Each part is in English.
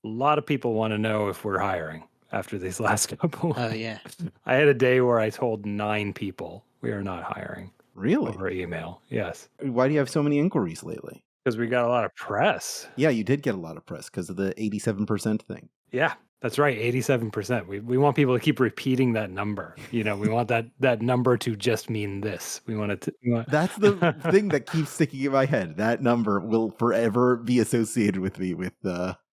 lot of people want to know if we're hiring after these last couple. Oh, yeah. I had a day where I told 9 people we are not hiring Really? over email. Yes. Why do you have so many inquiries lately? Because we got a lot of press. Yeah, you did get a lot of press because of the 87% thing. Yeah, that's right. 87%. We want people to keep repeating that number. We want that number to just mean this. We want it to. That's the thing that keeps sticking in my head. That number will forever be associated with me with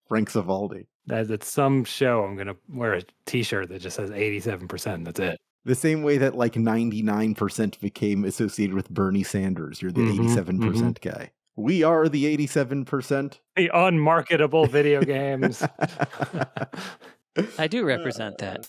Frank Savaldi. As at some show, I'm going to wear a T-shirt that just says 87%. That's it. The same way that like 99% became associated with Bernie Sanders. You're the 87% guy. We are the 87%. The unmarketable video games. I do represent that.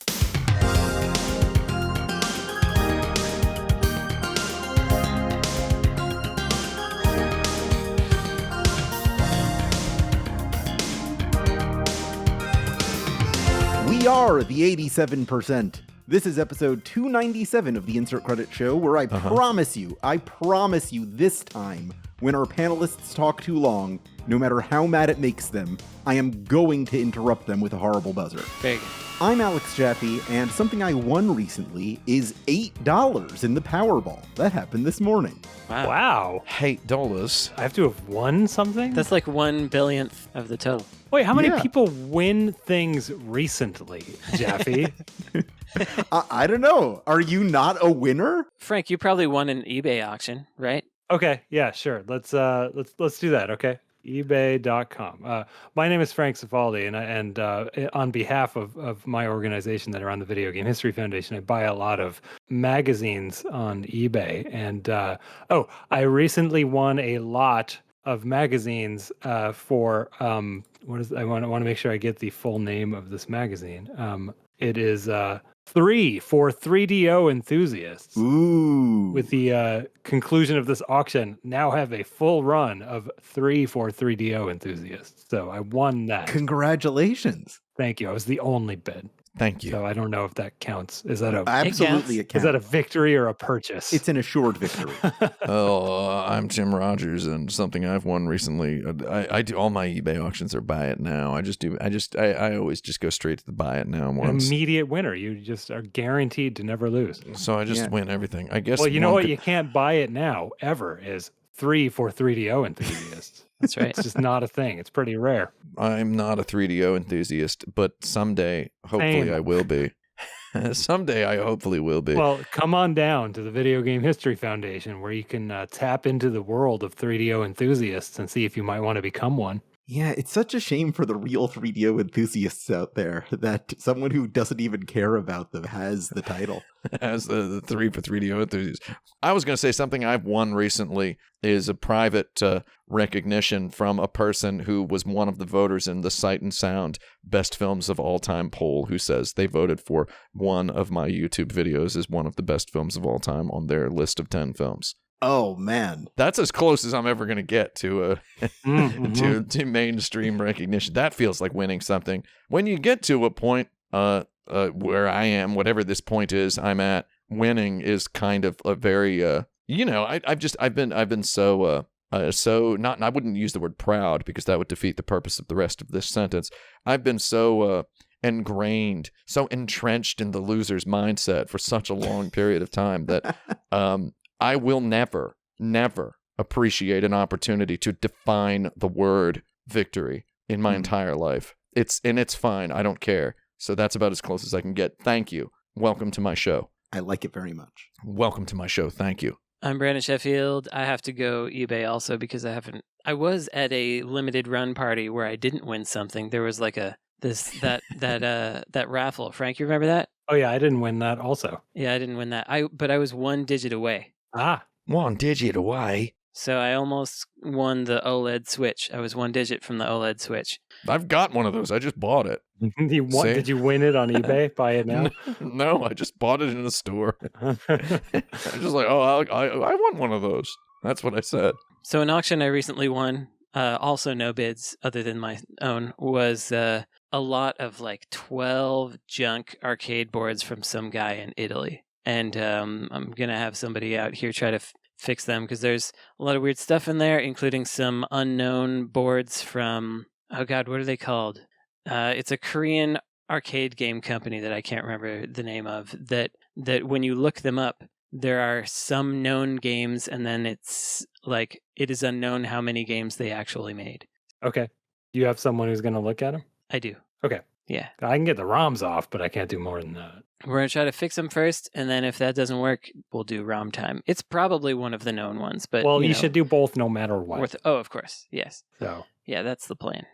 We are the 87%. This is episode 297 of the Insert Credit Show, where I promise you this time, when our panelists talk too long, no matter how mad it makes them, I am going to interrupt them with a horrible buzzer. Very good. I'm Alex Jaffe, and something I won recently is $8 in the Powerball. That happened this morning. Wow. $8. I have to have won something? That's like 1/1000th of the total. Wait, how many people win things recently, Jaffe? I don't know. Are you not a winner? Frank, you probably won an eBay auction, right? Okay, yeah, sure. Let's do that. Okay, eBay.com. My name is Frank Savaldi, and on behalf of my organization that are on the Video Game History Foundation, I buy a lot of magazines on eBay. And I recently won a lot of magazines for I want to make sure I get the full name of this magazine. It is 3 for 3DO enthusiasts. Ooh. With the conclusion of this auction, now have a full run of 3 for 3DO enthusiasts. So I won that. Congratulations. Thank you. I was the only bid. Thank you. So I don't know if that counts. Is that Absolutely it counts. Is that a victory or a purchase? It's an assured victory. I'm Jim Rogers, and something I've won recently. I do all my eBay auctions are buy it now. I always just go straight to the buy it now once. Immediate winner. You just are guaranteed to never lose. So I just win everything. I guess. Well, you know what? You can't buy it now ever is 3 for 3DO enthusiasts. That's right. It's just not a thing. It's pretty rare. I'm not a 3DO enthusiast, but someday, hopefully, I will be. Someday, I hopefully will be. Well, come on down to the Video Game History Foundation, where you can tap into the world of 3DO enthusiasts and see if you might want to become one. Yeah, it's such a shame for the real 3DO enthusiasts out there that someone who doesn't even care about them has the title. As the 3 for 3DO enthusiasts. I was going to say something I've won recently is a private recognition from a person who was one of the voters in the Sight and Sound Best Films of All Time poll, who says they voted for one of my YouTube videos as one of the best films of all time on their list of 10 films. Oh man, that's as close as I'm ever going to get to to mainstream recognition. That feels like winning something. When you get to a point where I am, whatever this point is, I'm at. Winning is kind of a very I've been so not. I wouldn't use the word proud because that would defeat the purpose of the rest of this sentence. I've been so ingrained, so entrenched in the loser's mindset for such a long period of time that I will never appreciate an opportunity to define the word victory in my entire life. It's fine. I don't care. So that's about as close as I can get. Thank you. Welcome to my show. I like it very much. Welcome to my show. Thank you. I'm Brandon Sheffield. I have to go eBay also because I was at a limited run party where I didn't win something. There was like that raffle. Frank, you remember that? Oh yeah, I didn't win that also. Yeah, I didn't win that. But I was 1 digit away. Ah. 1 digit away. So I almost won the OLED Switch. I was 1 digit from the OLED Switch. I've got one of those. I just bought it. Did you win it on eBay? Buy it now? No, I just bought it in a store. I was just like, I want one of those. That's what I said. So an auction I recently won, also no bids other than my own, was a lot of like 12 junk arcade boards from some guy in Italy. And I'm going to have somebody out here try to fix them because there's a lot of weird stuff in there, including some unknown boards from, oh God, what are they called? It's a Korean arcade game company that I can't remember the name of. That when you look them up, there are some known games, and then it's like it is unknown how many games they actually made. Okay. You have someone who's going to look at them? I do. Okay. Yeah. I can get the ROMs off, but I can't do more than that. We're going to try to fix them first, and then if that doesn't work, we'll do ROM time. It's probably one of the known ones, but well, you should do both no matter what. Of course. Yes. So yeah, that's the plan.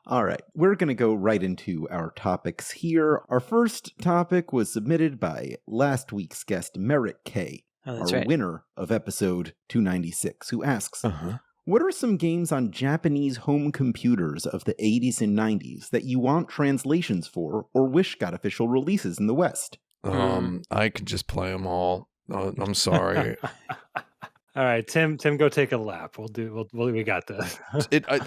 All right, we're going to go right into our topics here. Our first topic was submitted by last week's guest, Merritt K, our winner of episode 296, who asks, what are some games on Japanese home computers of the 80s and 90s that you want translations for or wish got official releases in the West? I could just play them all. I'm sorry. All right, Tim, go take a lap. We got this.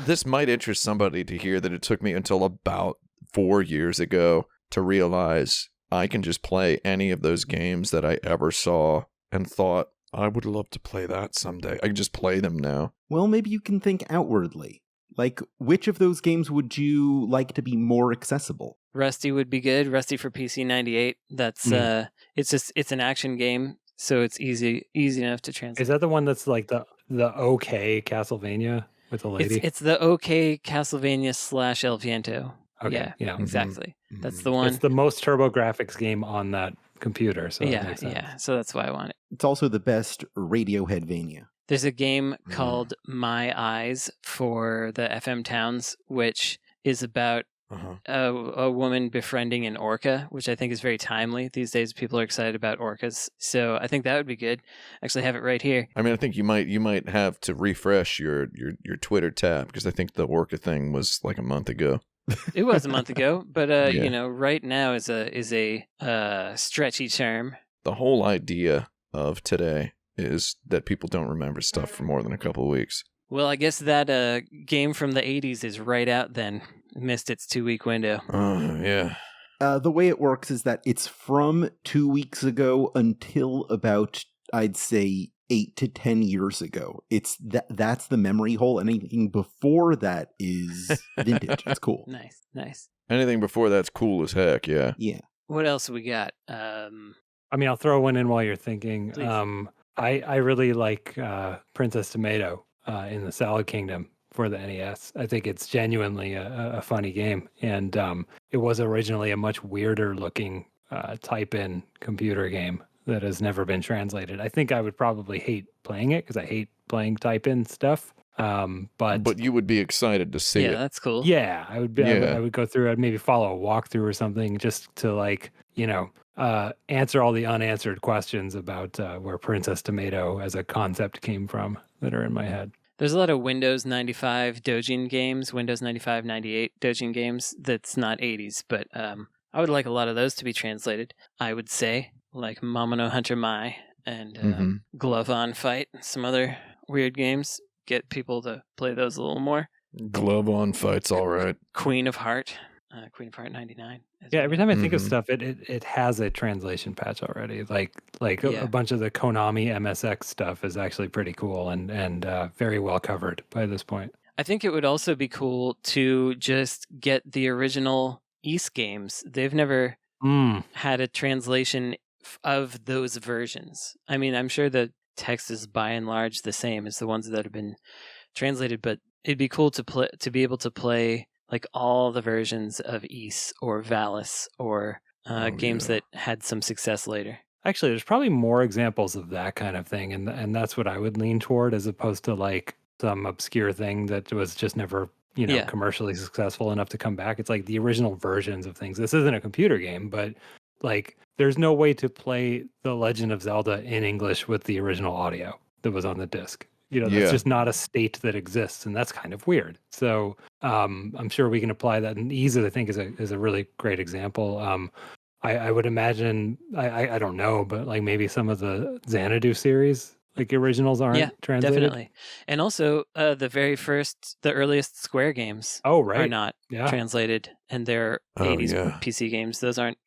This might interest somebody to hear that it took me until about 4 years ago to realize I can just play any of those games that I ever saw and thought, I would love to play that someday. I can just play them now. Well, maybe you can think outwardly. Like, which of those games would you like to be more accessible? Rusty would be good. Rusty for PC 98. That's it's an action game. So it's easy enough to translate. Is that the one that's like the OK Castlevania with the lady? It's the OK Castlevania / El Viento. Okay, yeah, exactly. Mm-hmm. That's the one. It's the most TurboGrafx game on that computer. So yeah. So that's why I want it. It's also the best Radioheadvania. There's a game called My Eyes for the FM Towns, which is about a woman befriending an orca, which I think is very timely. These days, people are excited about orcas. So I think that would be good. Actually, have it right here. I mean, I think you might have to refresh your Twitter tab, because I think the orca thing was like a month ago. It was a month ago, but right now is a stretchy term. The whole idea of today is that people don't remember stuff for more than a couple of weeks. Well, I guess that game from the 80s is right out then. It missed its 2-week window. Oh, yeah. The way it works is that it's from 2 weeks ago until about, I'd say, 8 to 10 years ago. That's the memory hole. Anything before that is vintage. It's cool. Nice. Anything before that's cool as heck, yeah. Yeah. What else we got? I mean, I'll throw one in while you're thinking. Please. I really like Princess Tomato in the Salad Kingdom for the NES. I think it's genuinely a funny game. And it was originally a much weirder looking type-in computer game that has never been translated. I think I would probably hate playing it because I hate playing type-in stuff. But you would be excited to see it. Yeah, that's cool. Yeah, I would. I would go through. I'd maybe follow a walkthrough or something just to answer all the unanswered questions about where Princess Tomato as a concept came from that are in my head. There's a lot of Windows 95 Dojin games, Windows 95, 98 Dojin games that's not 80s, but I would like a lot of those to be translated, I would say, like Momono Hunter Mai and Glove On Fight, and some other weird games. Get people to play those a little more. Glove On Fight's all right. Queen of Heart 99. Yeah, every time I think of stuff, it has a translation patch already. A bunch of the Konami MSX stuff is actually pretty cool and very well covered by this point. I think it would also be cool to just get the original East games. They've never had a translation of those versions. I mean, I'm sure the text is by and large the same as the ones that have been translated, but it'd be cool to be able to play like all the versions of Ys or Valis or games that had some success later. Actually, there's probably more examples of that kind of thing, and that's what I would lean toward, as opposed to like some obscure thing that was just never commercially successful enough to come back. It's like the original versions of things. This isn't a computer game, but like there's no way to play The Legend of Zelda in English with the original audio that was on the disc. That's just not a state that exists, and that's kind of weird. So I'm sure we can apply that. And Ys, I think, is a really great example. I would imagine, I don't know, but like maybe some of the Xanadu series, like originals aren't translated. Definitely. And also the earliest Square games are not translated, and they're 80s PC games. Those aren't,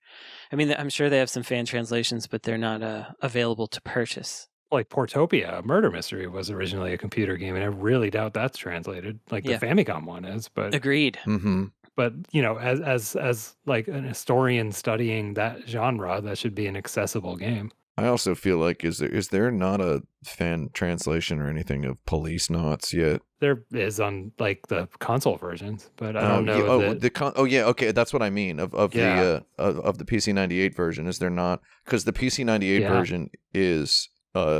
I mean, I'm sure they have some fan translations, but they're not available to purchase. Like Portopia, a murder mystery, was originally a computer game, and I really doubt that's translated. Like the Famicom one is, but agreed. Mm-hmm. But as like an historian studying that genre, that should be an accessible game. I also feel like is there not a fan translation or anything of Police Knots yet? There is on like the console versions, but I don't know that. Okay, that's what I mean of the PC 98 version. Is there not? Because the PC 98 version is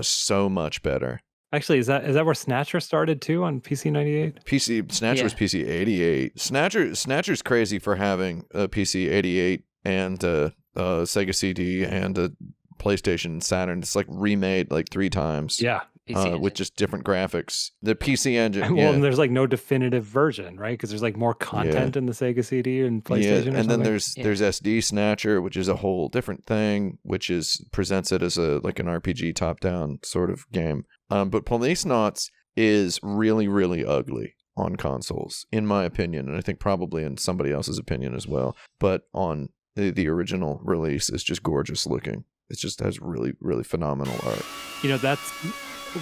so much better. Actually, is that where Snatcher started too on PC 98? Snatcher was PC 88. Snatcher's crazy for having a PC 88 and Sega CD and a PlayStation and Saturn. It's like remade like 3 times. Yeah. With just different graphics. The PC engine. Well, and there's like no definitive version, right? Because there's like more content in the Sega CD and PlayStation. And then there's SD Snatcher, which is a whole different thing, which presents it as an RPG top-down sort of game. But Police Knots is really, really ugly on consoles, in my opinion, and I think probably in somebody else's opinion as well. But on the original release, it's just gorgeous looking. It just has really, really phenomenal art. That's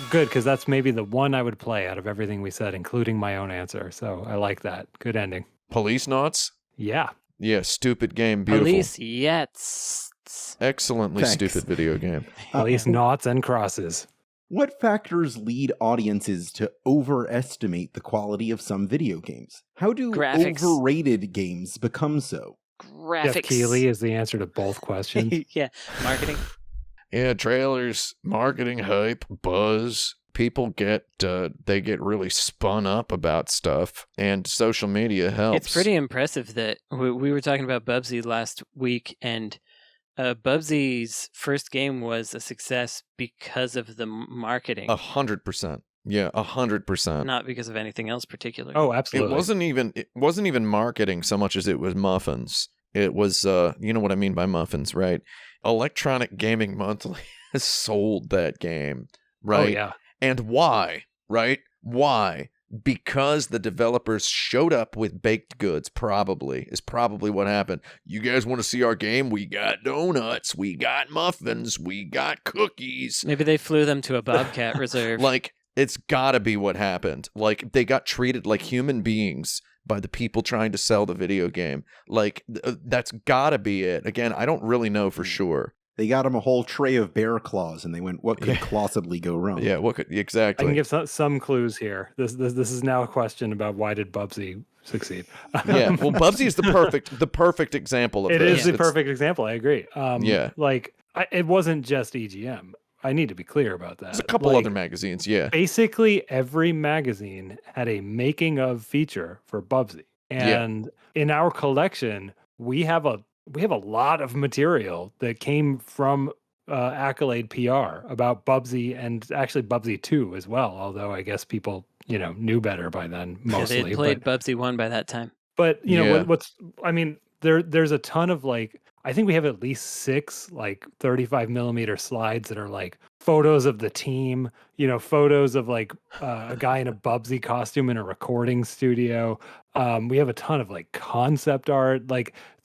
good, because that's maybe the one I would play out of everything we said, including my own answer. So I like that. Good ending. Police Knots? Yeah. Yeah, stupid game, beautiful. Police Yets. Excellently stupid video game. Police Knots and crosses. What factors lead audiences to overestimate the quality of some video games? How do overrated games become so? Graphics. Jeff Keighley is the answer to both questions. Yeah, marketing. Yeah, trailers, marketing, hype, buzz. People get really spun up about stuff, and social media helps. It's pretty impressive that we were talking about Bubsy last week, and Bubsy's first game was a success because of the marketing. 100%. Yeah, 100%. Not because of anything else particular. Oh, absolutely. It wasn't even marketing so much as it was muffins. It was you know what I mean by muffins, right? Electronic Gaming Monthly has sold that game, right? Oh, yeah. And why, right? Why? Because the developers showed up with baked goods, is probably what happened. You guys want to see our game? We got donuts, we got muffins, we got cookies. Maybe they flew them to a Bobcat reserve. Like, it's gotta be what happened. Like, they got treated like human beings by the people trying to sell the video game. Like, that's gotta be it. Again, I don't really know for sure. They got him a whole tray of bear claws, and they went, "What could plausibly go wrong?" Yeah, exactly? I can give some clues here. This is now a question about why did Bubsy succeed? Yeah, well, Bubsy is the perfect example of it. It is the perfect example. I agree. Yeah, it wasn't just EGM. I need to be clear about that. There's a couple other magazines. Yeah, basically every magazine had a making of feature for Bubsy, and in our collection we have a lot of material that came from Accolade PR about Bubsy, and actually Bubsy 2 as well, although I guess people, knew better by then mostly. They played Bubsy 1 by that time. But, there's a ton of I think we have at least 6 35 millimeter slides that are photos of the team, photos of a guy in a Bubsy costume in a recording studio. We have a ton of concept art.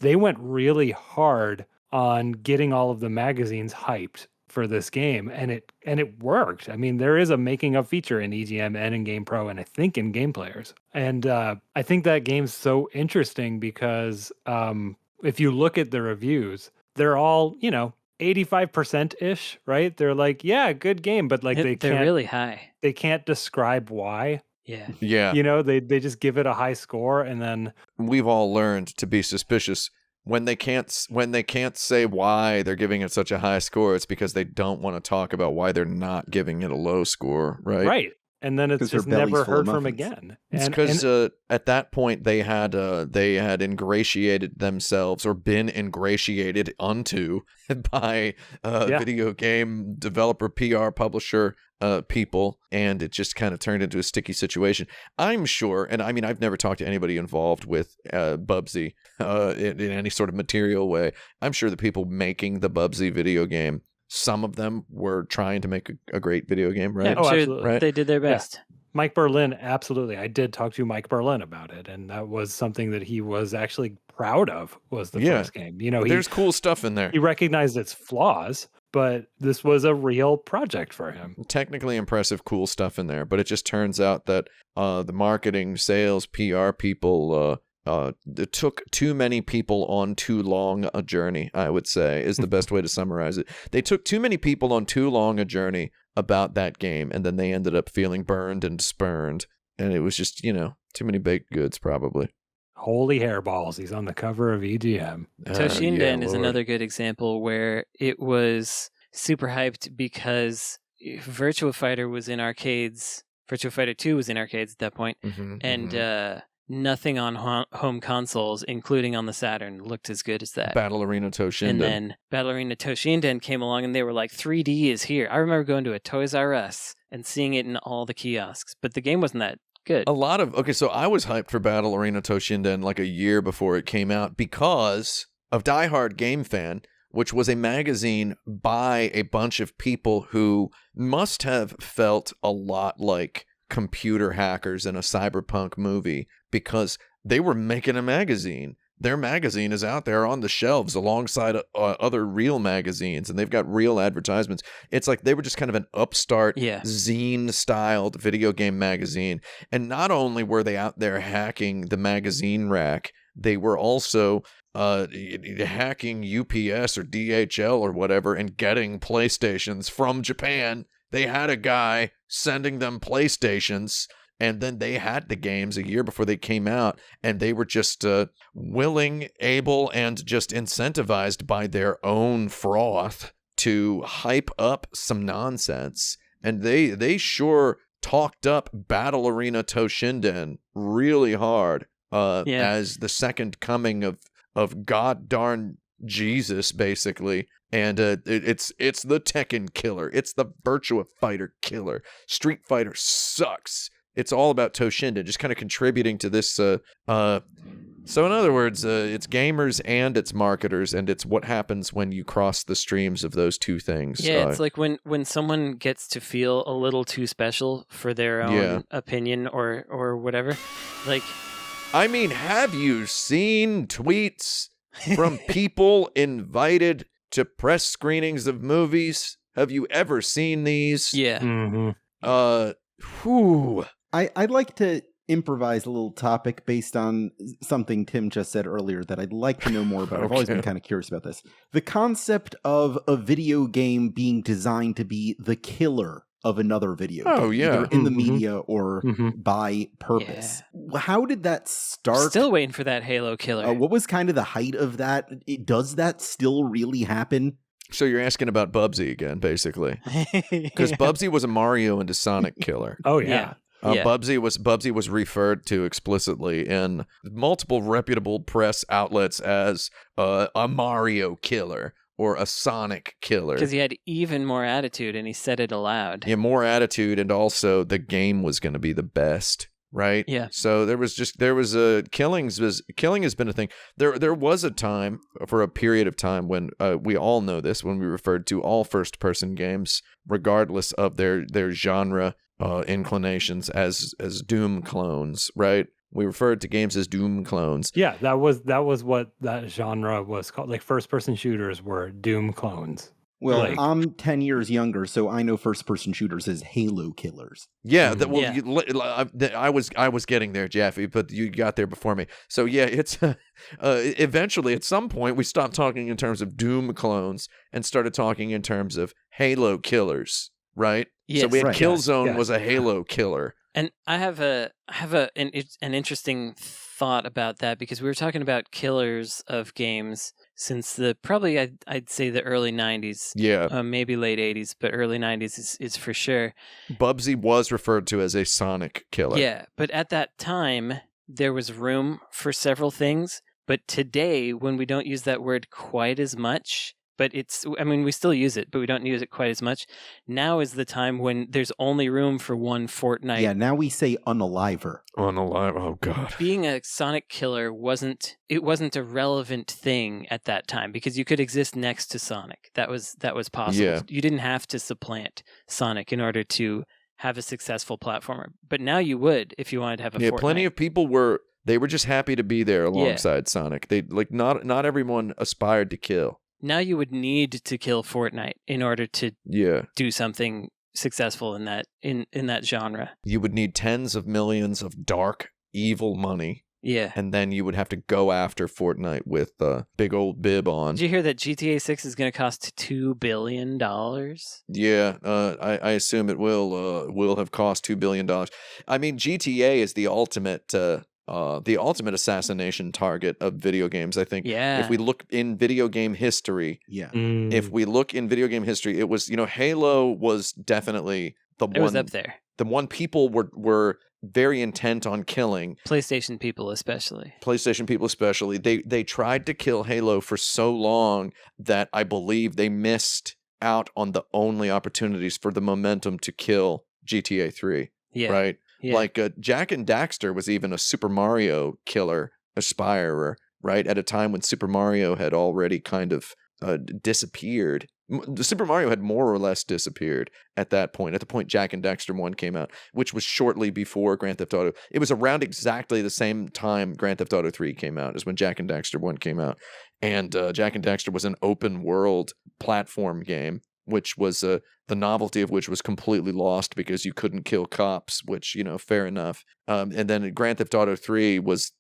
They went really hard on getting all of the magazines hyped for this game, and it worked. I mean, there is a making of feature in EGM and in Game Pro, and I think in Game Players. And I think that game's so interesting because if you look at the reviews, they're all 85% ish, right? They're yeah, good game, but they're really high. They can't describe why. Yeah. They just give it a high score, and then we've all learned to be suspicious when they can't say why they're giving it such a high score. It's because they don't want to talk about why they're not giving it a low score, right? Right. And then it's just never heard from again. It's because at that point they had ingratiated themselves or been ingratiated unto by video game developer, PR, publisher people, and it just kind of turned into a sticky situation. I'm sure, and I mean, I've never talked to anybody involved with Bubsy in any sort of material way. I'm sure the people making the Bubsy video game, some of them were trying to make a great video game, right? Yeah, I'm sure they did their best. Yeah. Mike Berlin, absolutely. I did talk to Mike Berlin about it, and that was something that he was actually proud of, was the first game. There's cool stuff in there. He recognized its flaws, but this was a real project for him. Technically impressive, cool stuff in there, but it just turns out that the marketing, sales, PR people it took too many people on too long a journey, I would say, is the best way to summarize it. They took too many people on too long a journey about that game, and then they ended up feeling burned and spurned. And it was just, too many baked goods, probably. Holy hairballs. He's on the cover of EGM. Toshinden is Lord. another good example where it was super hyped because Virtua Fighter was in arcades. Virtua Fighter 2 was in arcades at that point, and nothing on home consoles, including on the Saturn, looked as good as that. Battle Arena Toshinden. And then Battle Arena Toshinden came along, and they were like, 3D is here. I remember going to a Toys R Us and seeing it in all the kiosks, but the game wasn't that good. So I was hyped for Battle Arena Toshinden like a year before it came out because of Die Hard Game Fan, which was a magazine by a bunch of people who must have felt a lot like computer hackers in a cyberpunk movie because they were making a magazine. Their magazine is out there on the shelves alongside other real magazines, and they've got real advertisements. It's like they were just kind of an upstart zine-styled video game magazine. And not only were they out there hacking the magazine rack, they were also hacking UPS or DHL or whatever and getting PlayStations from Japan. They had a guy sending them PlayStations, and then they had the games a year before they came out, and they were just willing, able, and just incentivized by their own froth to hype up some nonsense. And they sure talked up Battle Arena Toshinden really hard as the second coming of god darn Jesus, basically. And it's the Tekken killer. It's the Virtua Fighter killer. Street Fighter sucks. It's all about Toshinden, just kind of contributing to this. So in other words, it's gamers and it's marketers, and it's what happens when you cross the streams of those two things. Yeah, it's like when someone gets to feel a little too special for their own opinion or whatever. Like, I mean, have you seen tweets from people invited to press screenings of movies? Have you ever seen these? Yeah. Whew. I'd like to improvise a little topic based on something Tim just said earlier that I'd like to know more about. I've always been kind of curious about this. The concept of a video game being designed to be the killer of another video game, either in the media or by purpose. Yeah. How did that start? Still waiting for that Halo killer. What was kind of the height of that? Does that still really happen? So you're asking about Bubsy again, basically. Because Bubsy was a Mario and a Sonic killer. Oh, yeah. Bubsy was referred to explicitly in multiple reputable press outlets as a Mario killer or a Sonic killer. Because he had even more attitude, and he said it aloud. Yeah, more attitude, and also the game was going to be the best, right? Yeah. So killing has been a thing. There was a time, for a period of time, when we all know this, when we referred to all first-person games, regardless of their genre inclinations, as Doom clones, right? We referred to games as Doom clones. Yeah, that was what that genre was called. Like, first-person shooters were Doom clones. Well, I'm 10 years younger, so I know first-person shooters as Halo killers. Yeah, I was getting there, Jaffe, but you got there before me. So yeah, it's eventually at some point we stopped talking in terms of Doom clones and started talking in terms of Halo killers, right? Yes, so we had Killzone yes. was a Halo killer. And I have an interesting thought about that, because we were talking about killers of games since I'd say the early 90s. Yeah. Maybe late 80s, but early 90s is for sure. Bubsy was referred to as a Sonic killer. Yeah, but at that time, there was room for several things. But today, when we don't use that word quite as much, but we still use it, but we don't use it quite as much. Now is the time when there's only room for one Fortnite. Yeah, now we say unaliver. Oh, God. Being a Sonic killer wasn't a relevant thing at that time, because you could exist next to Sonic. That was possible. Yeah. You didn't have to supplant Sonic in order to have a successful platformer. But now you would if you wanted to have a Fortnite. Plenty of people were just happy to be there alongside Sonic. They not everyone aspired to kill. Now you would need to kill Fortnite in order to do something successful in that genre. You would need tens of millions of dark, evil money Yeah. And then you would have to go after Fortnite with a big old bib on. Did you hear that GTA 6 is going to cost $2 billion? Yeah, I assume it will have cost $2 billion. I mean, GTA is the ultimate assassination target of video games. I think Yeah. if we look in video game history, Yeah. if we look in video game history, it was, Halo was definitely It was up there. the one people were very intent on killing. PlayStation people especially. They tried to kill Halo for so long that I believe they missed out on the only opportunities for the momentum to kill GTA 3. Yeah. Right? Yeah. Like Jak and Daxter was even a Super Mario killer, aspirer, right? At a time when Super Mario had already kind of disappeared. The Super Mario had more or less disappeared at that point, at the point Jak and Daxter 1 came out, which was shortly before Grand Theft Auto. It was around exactly the same time Grand Theft Auto 3 came out as when Jak and Daxter 1 came out. And Jak and Daxter was an open world platform game, which was the novelty of which was completely lost because you couldn't kill cops, which, fair enough. And then Grand Theft Auto 3 was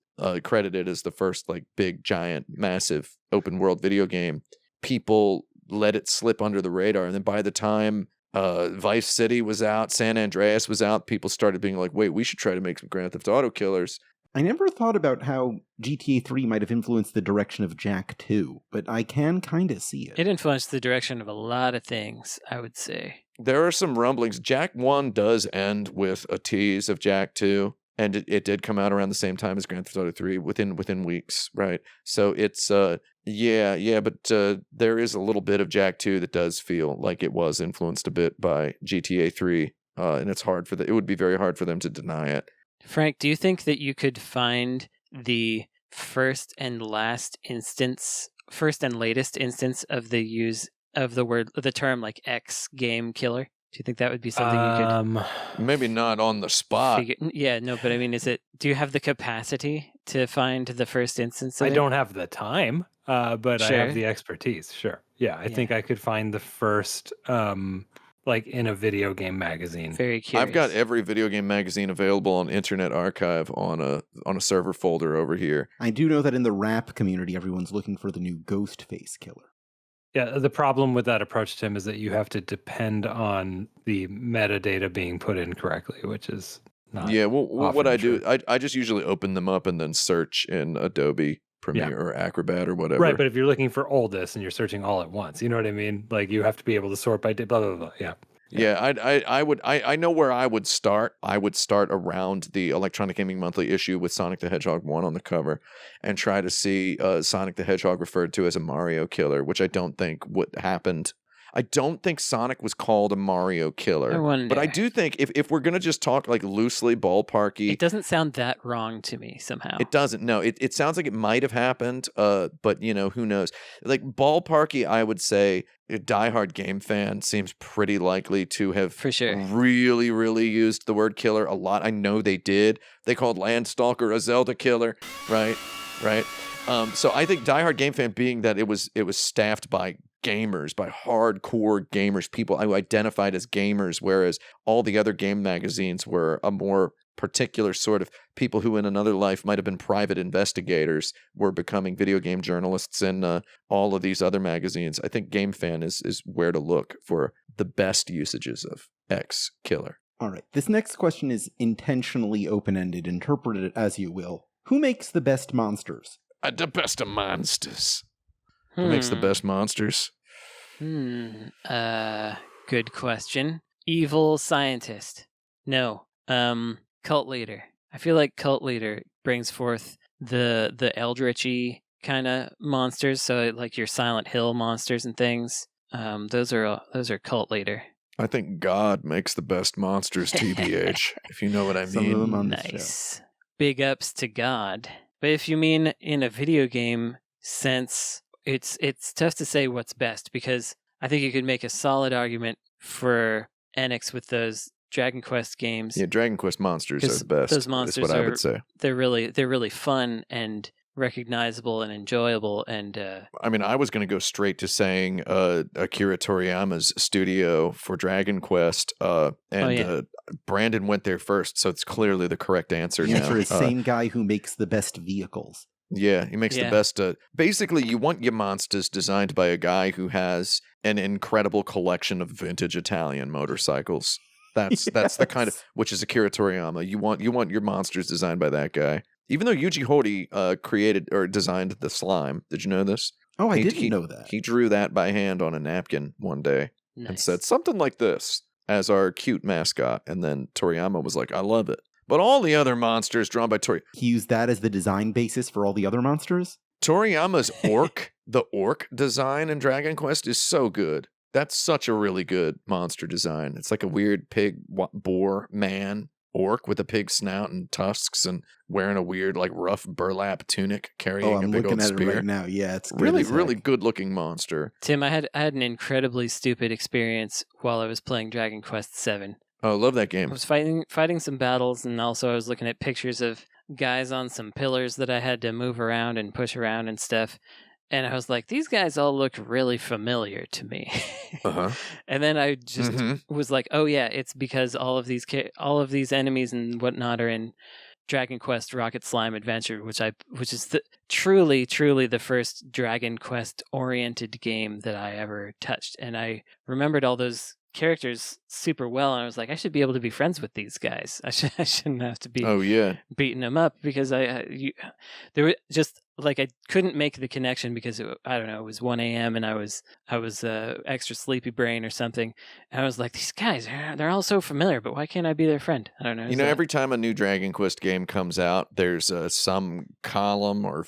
credited as the first like big, giant, massive open world video game. People let it slip under the radar. And then by the time Vice City was out, San Andreas was out, people started being like, wait, we should try to make some Grand Theft Auto killers. I never thought about how GTA 3 might have influenced the direction of Jak 2, but I can kind of see it. It influenced the direction of a lot of things, I would say. There are some rumblings. Jak 1 does end with a tease of Jak 2. And it did come out around the same time as Grand Theft Auto 3 within weeks, right? So it's but there is a little bit of Jak 2 that does feel like it was influenced a bit by GTA 3, and it would be very hard for them to deny it. Frank, do you think that you could find the first and latest instance of the use of the term like X game killer? Do you think that would be something you could maybe not on the spot? But I mean, do you have the capacity to find the first instance of it? I don't have the time, but Sure. I have the expertise. Sure. Yeah, I think I could find the first like in a video game magazine. Very curious. I've got every video game magazine available on Internet Archive on a server folder over here. I do know that in the rap community, everyone's looking for the new Ghostface killer. Yeah, the problem with that approach, Tim, is that you have to depend on the metadata being put in correctly, which is not. Yeah, well, what I true. do, I just usually open them up and then search in Adobe Premiere or Acrobat or whatever. Right, but if you're looking for oldest and you're searching all at once, you know what I mean? Like you have to be able to sort by blah blah blah. Yeah. I know where I would start. I would start around the Electronic Gaming Monthly issue with Sonic the Hedgehog 1 on the cover and try to see Sonic the Hedgehog referred to as a Mario killer, which I don't think happened. I don't think Sonic was called a Mario killer. I wonder. But I do think if we're going to just talk like loosely ballparky. It doesn't sound that wrong to me somehow. It doesn't. No, it sounds like it might have happened, but who knows? Like ballparky, I would say a diehard game fan seems pretty likely to have for sure really, really used the word killer a lot. I know they did. They called Landstalker a Zelda killer, right? So I think diehard game fan, being that it was staffed by gamers, by hardcore gamers, people who identified as gamers, whereas all the other game magazines were a more particular sort of people who in another life might have been private investigators, were becoming video game journalists in all of these other magazines. I think Game Fan is where to look for the best usages of X killer. All right, this next question is intentionally open-ended. Interpret it as you will. Who makes the best monsters? The best of monsters. Who makes the best monsters? Good question. Evil scientist. No. Cult leader. I feel like cult leader brings forth the eldritchy kind of monsters. So like your Silent Hill monsters and things. Those are cult leader. I think God makes the best monsters, TBH, if you know what I mean. Some of them on nice. Show. Big ups to God. But if you mean in a video game sense, it's tough to say what's best, because I think you could make a solid argument for Enix with those Dragon Quest games. Yeah, Dragon Quest monsters are the best. Those monsters is what I would say. They're really fun, and recognizable and enjoyable. And I mean, I was going to go straight to saying Akira Toriyama's studio for Dragon Quest, Brandon went there first, so it's clearly the correct answer The now. answer is same guy who makes the best vehicles. Yeah, he makes the best. Basically, you want your monsters designed by a guy who has an incredible collection of vintage Italian motorcycles. That's the kind of, which is Akira Toriyama. You want your monsters designed by that guy. Even though Yuji Horii created or designed the slime. Did you know this? Oh, I didn't know that. He drew that by hand on a napkin one day and said something like this as our cute mascot. And then Toriyama was like, I love it. But all the other monsters drawn by Toriyama. He used that as the design basis for all the other monsters? Toriyama's orc, the orc design in Dragon Quest is so good. That's such a really good monster design. It's like a weird pig boar man orc with a pig snout and tusks and wearing a weird like rough burlap tunic carrying a big old spear. I'm looking at it right now. Yeah, it's really good looking monster. Tim, I had an incredibly stupid experience while I was playing Dragon Quest VII. Oh, I love that game. I was fighting some battles, and also I was looking at pictures of guys on some pillars that I had to move around and push around and stuff. And I was like, these guys all look really familiar to me. And then I just was like, oh yeah, it's because all of these enemies and whatnot are in Dragon Quest Rocket Slime Adventure, which is truly the first Dragon Quest oriented game that I ever touched. And I remembered all those characters super well, and I was like, I should be able to be friends with these guys. I shouldn't have to be beating them up, because they were just like, I couldn't make the connection because I don't know, it was 1 a.m. and I was extra sleepy brain or something, and I was like, these guys, they're all so familiar, but why can't I be their friend? I don't know. You know, every time a new Dragon Quest game comes out, there's some column or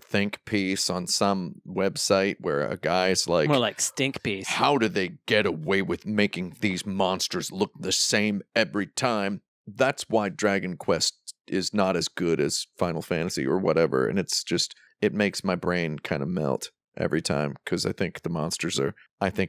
think piece on some website where a guy's like, more like stink piece, how do they get away with making these monsters look the same every time? That's why Dragon Quest is not as good as Final Fantasy or whatever, and it makes my brain kind of melt every time, because I think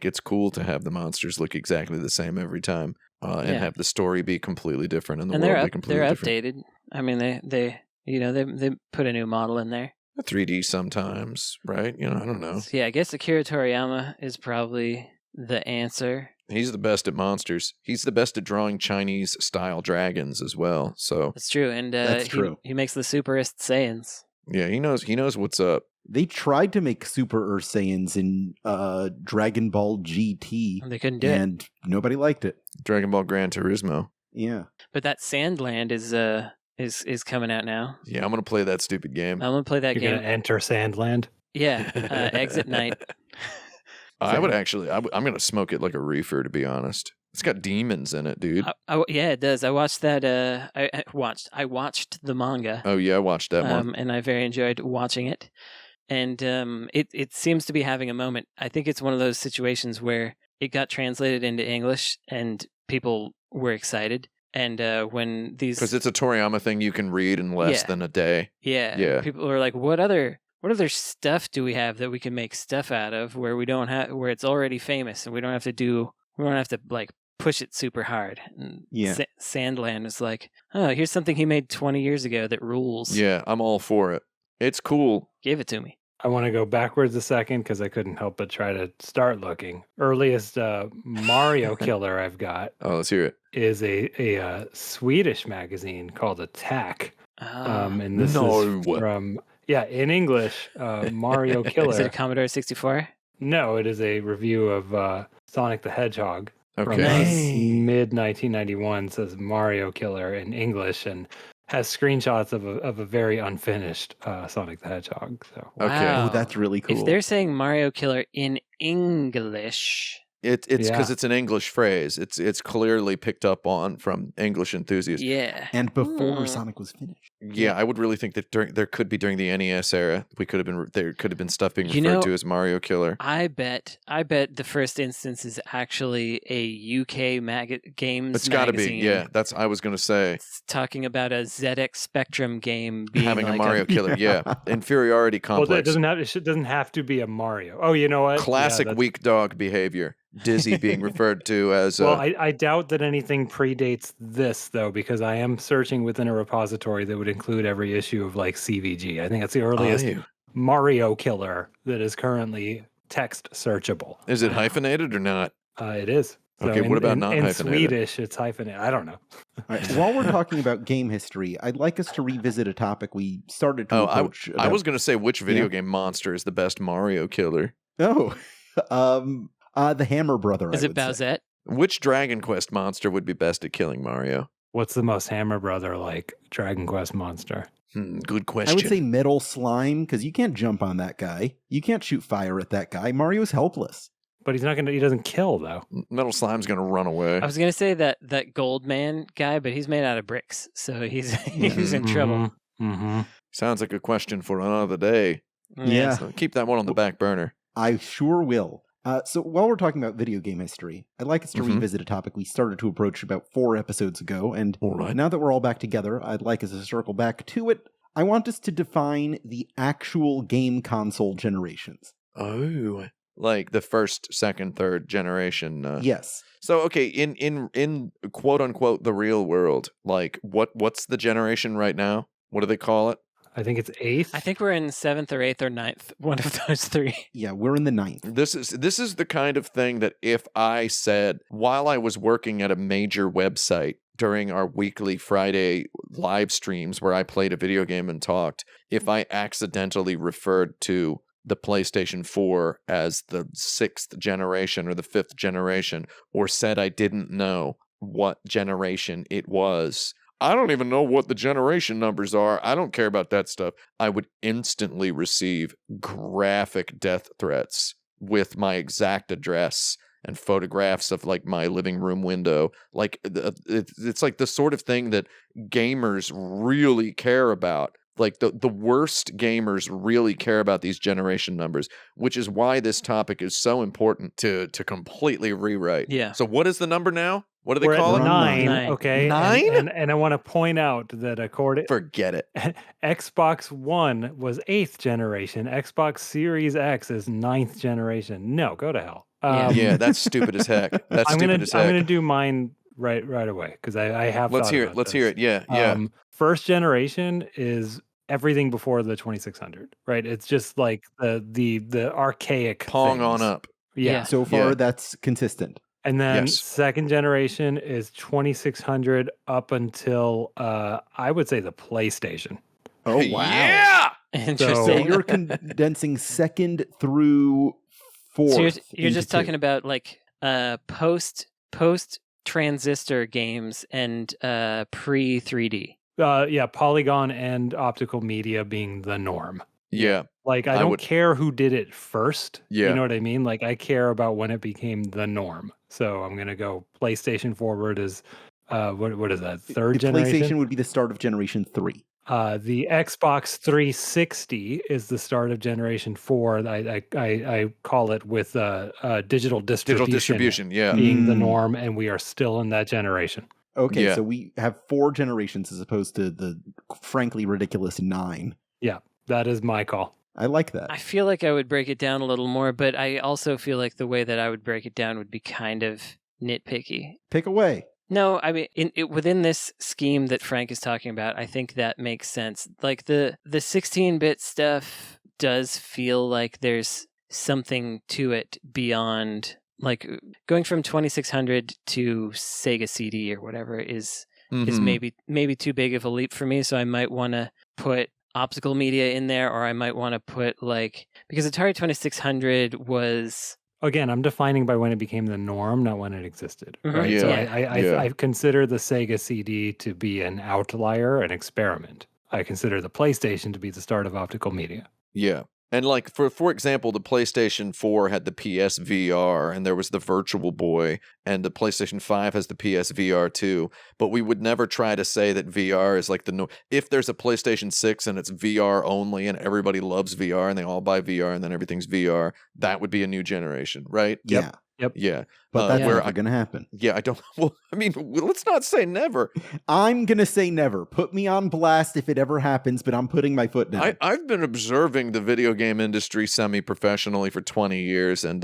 it's cool to have the monsters look exactly the same every time, and have the story be completely different and the world be completely different. They're updated. I mean, they put a new model in there. 3D sometimes, right? You know, I don't know. So yeah, I guess Akira Toriyama is probably the answer. He's the best at monsters. He's the best at drawing Chinese-style dragons as well. So that's true, and that's true. He makes the Superist Saiyans. Yeah, he knows what's up. They tried to make Super Earth Saiyans in Dragon Ball GT. They couldn't do it, and nobody liked it. Dragon Ball Gran Turismo. Yeah, but that Sandland is coming out now. Yeah, I'm gonna play that stupid game. I'm gonna play that game. You're gonna enter Sandland. Yeah, exit night. I would actually. I'm gonna smoke it like a reefer, to be honest. It's got demons in it, dude. Yeah, it does. I watched that. I watched the manga. Oh yeah, I watched that one, and I very enjoyed watching it. And it seems to be having a moment. I think it's one of those situations where it got translated into English, and people were excited. And when these, because it's a Toriyama thing, you can read in less than a day. Yeah. People are like, what other stuff do we have that we can make stuff out of where where it's already famous and we don't have to like push it super hard. And Sandland is like, oh, here's something he made 20 years ago that rules. Yeah, I'm all for it. It's cool. Give it to me. I want to go backwards a second because I couldn't help but try to start looking. Earliest Mario killer I've got. Oh, let's hear it. Is a Swedish magazine called Attack. And this is from in English, Mario Killer. Is it a Commodore 64? No, it is a review of Sonic the Hedgehog. Okay. From mid 1991. Says Mario Killer in English and has screenshots of a very unfinished Sonic the Hedgehog. So okay, oh, that's really cool. If they're saying Mario Killer in English, it's because it's an English phrase. It's clearly picked up on from English enthusiasts. Yeah, and before Sonic was finished. Yeah, I would really think that there could be during the NES era, there could have been stuff being referred to as Mario Killer. I bet the first instance is actually a UK games. It's got to be. Yeah, that's I was going to say. It's talking about a ZX Spectrum game being having like a Mario Killer. Yeah, inferiority complex. Well, it doesn't have to be a Mario. Oh, you know what? Classic weak dog behavior. Dizzy being referred to as. Well, I doubt that anything predates this though, because I am searching within a repository that would include every issue of like CVG. I think it's the earliest Oh. Mario killer that is currently text searchable. Is it hyphenated or not? It is. So Okay, what about not in hyphenated? Swedish, it's hyphenated. I don't know. All right, while we're talking about game history, I'd like us to revisit a topic we started to approach. I was going to say which video Yeah. game monster is the best Mario killer? Oh, the Hammer Brother. Is I it would say. Bowsette? Which Dragon Quest monster would be best at killing Mario? What's the most Hammer Brother like Dragon Quest monster? Good question. I would say Metal Slime, because you can't jump on that guy. You can't shoot fire at that guy. Mario's helpless. But he's not gonna. He doesn't kill though. Metal Slime's going to run away. I was gonna say that Gold Man guy, but he's made out of bricks, so he's he's in trouble. Mm-hmm. Sounds like a question for another day. Yeah. So keep that one on the back burner. I sure will. So while we're talking about video game history, I'd like us to revisit a topic we started to approach about 4 episodes ago. And All right. now that we're all back together, I'd like us to circle back to it. I want us to define the actual game console generations. Oh, like the first, second, third generation. Yes. So okay, in quote unquote the real world, like what's the generation right now? What do they call it? I think it's 8th. I think we're in 7th or 8th or 9th, one of those 3. Yeah, we're in the 9th. This is the kind of thing that if I said while I was working at a major website during our weekly Friday live streams where I played a video game and talked, if I accidentally referred to the PlayStation 4 as the 6th generation or the 5th generation, or said I didn't know what generation it was, I don't even know what the generation numbers are. I don't care about that stuff. I would instantly receive graphic death threats with my exact address and photographs of like my living room window. Like it's like the sort of thing that gamers really care about. Like the worst gamers really care about these generation numbers, which is why this topic is so important to completely rewrite. Yeah. So what is the number now? What do they We're call at it? 9, 9. okay? 9? And I want to point out that according Forget it. Xbox One was 8th generation. Xbox Series X is 9th generation. No, go to hell. Yeah, that's stupid as heck. That's I'm stupid as gonna heck. do mine right away because I have. Let's thought hear it. about Let's hear this. it. Yeah, yeah. First generation is everything before the 2600, right? It's just like the archaic Pong on things. up. Yeah. So far, Yeah. that's consistent. And then Yes. second generation is 2600 up until I would say the PlayStation. Oh, wow. Yeah. So Interesting. you're condensing second through fourth. So you're into just two. talking about like post transistor games and pre 3D. Yeah, polygon and optical media being the norm. Yeah. Like I I don't would- care who did it first. Yeah. You know what I mean? Like I care about when it became the norm. So I'm gonna go PlayStation forward is what is that? Third The generation? PlayStation would be the start of generation 3. The Xbox 360 is the start of generation 4. I call it with digital Digital distribution. Yeah. being the Mm. norm, and we are still in that generation. Okay, Yeah. so we have 4 generations as opposed to the frankly ridiculous 9. Yeah, that is my call. I like that. I feel like I would break it down a little more, but I also feel like the way that I would break it down would be kind of nitpicky. Pick away. No, I mean, within this scheme that Frank is talking about, I think that makes sense. Like the 16-bit stuff does feel like there's something to it beyond, like going from 2600 to Sega CD or whatever is Mhm. maybe too big of a leap for me. So I might want to put optical media in there, or I might want to put like, because Atari 2600 was. Again, I'm defining by when it became the norm, not when it existed. Mhm. Right? So Yeah. I I consider the Sega CD to be an outlier, an experiment. I consider the PlayStation to be the start of optical media. Yeah. And like for example, the PlayStation 4 had the PSVR and there was the Virtual Boy, and the PlayStation 5 has the PSVR too. But we would never try to say that VR is like if there's a PlayStation 6 and it's VR only and everybody loves VR and they all buy VR and then everything's VR, that would be a new generation, right? Yeah. Yeah. But that's where never going to happen. Yeah, I don't. Well, I mean, let's not say never. I'm going to say never. Put me on blast if it ever happens, but I'm putting my foot down. I've been observing the video game industry semi-professionally for 20 years, and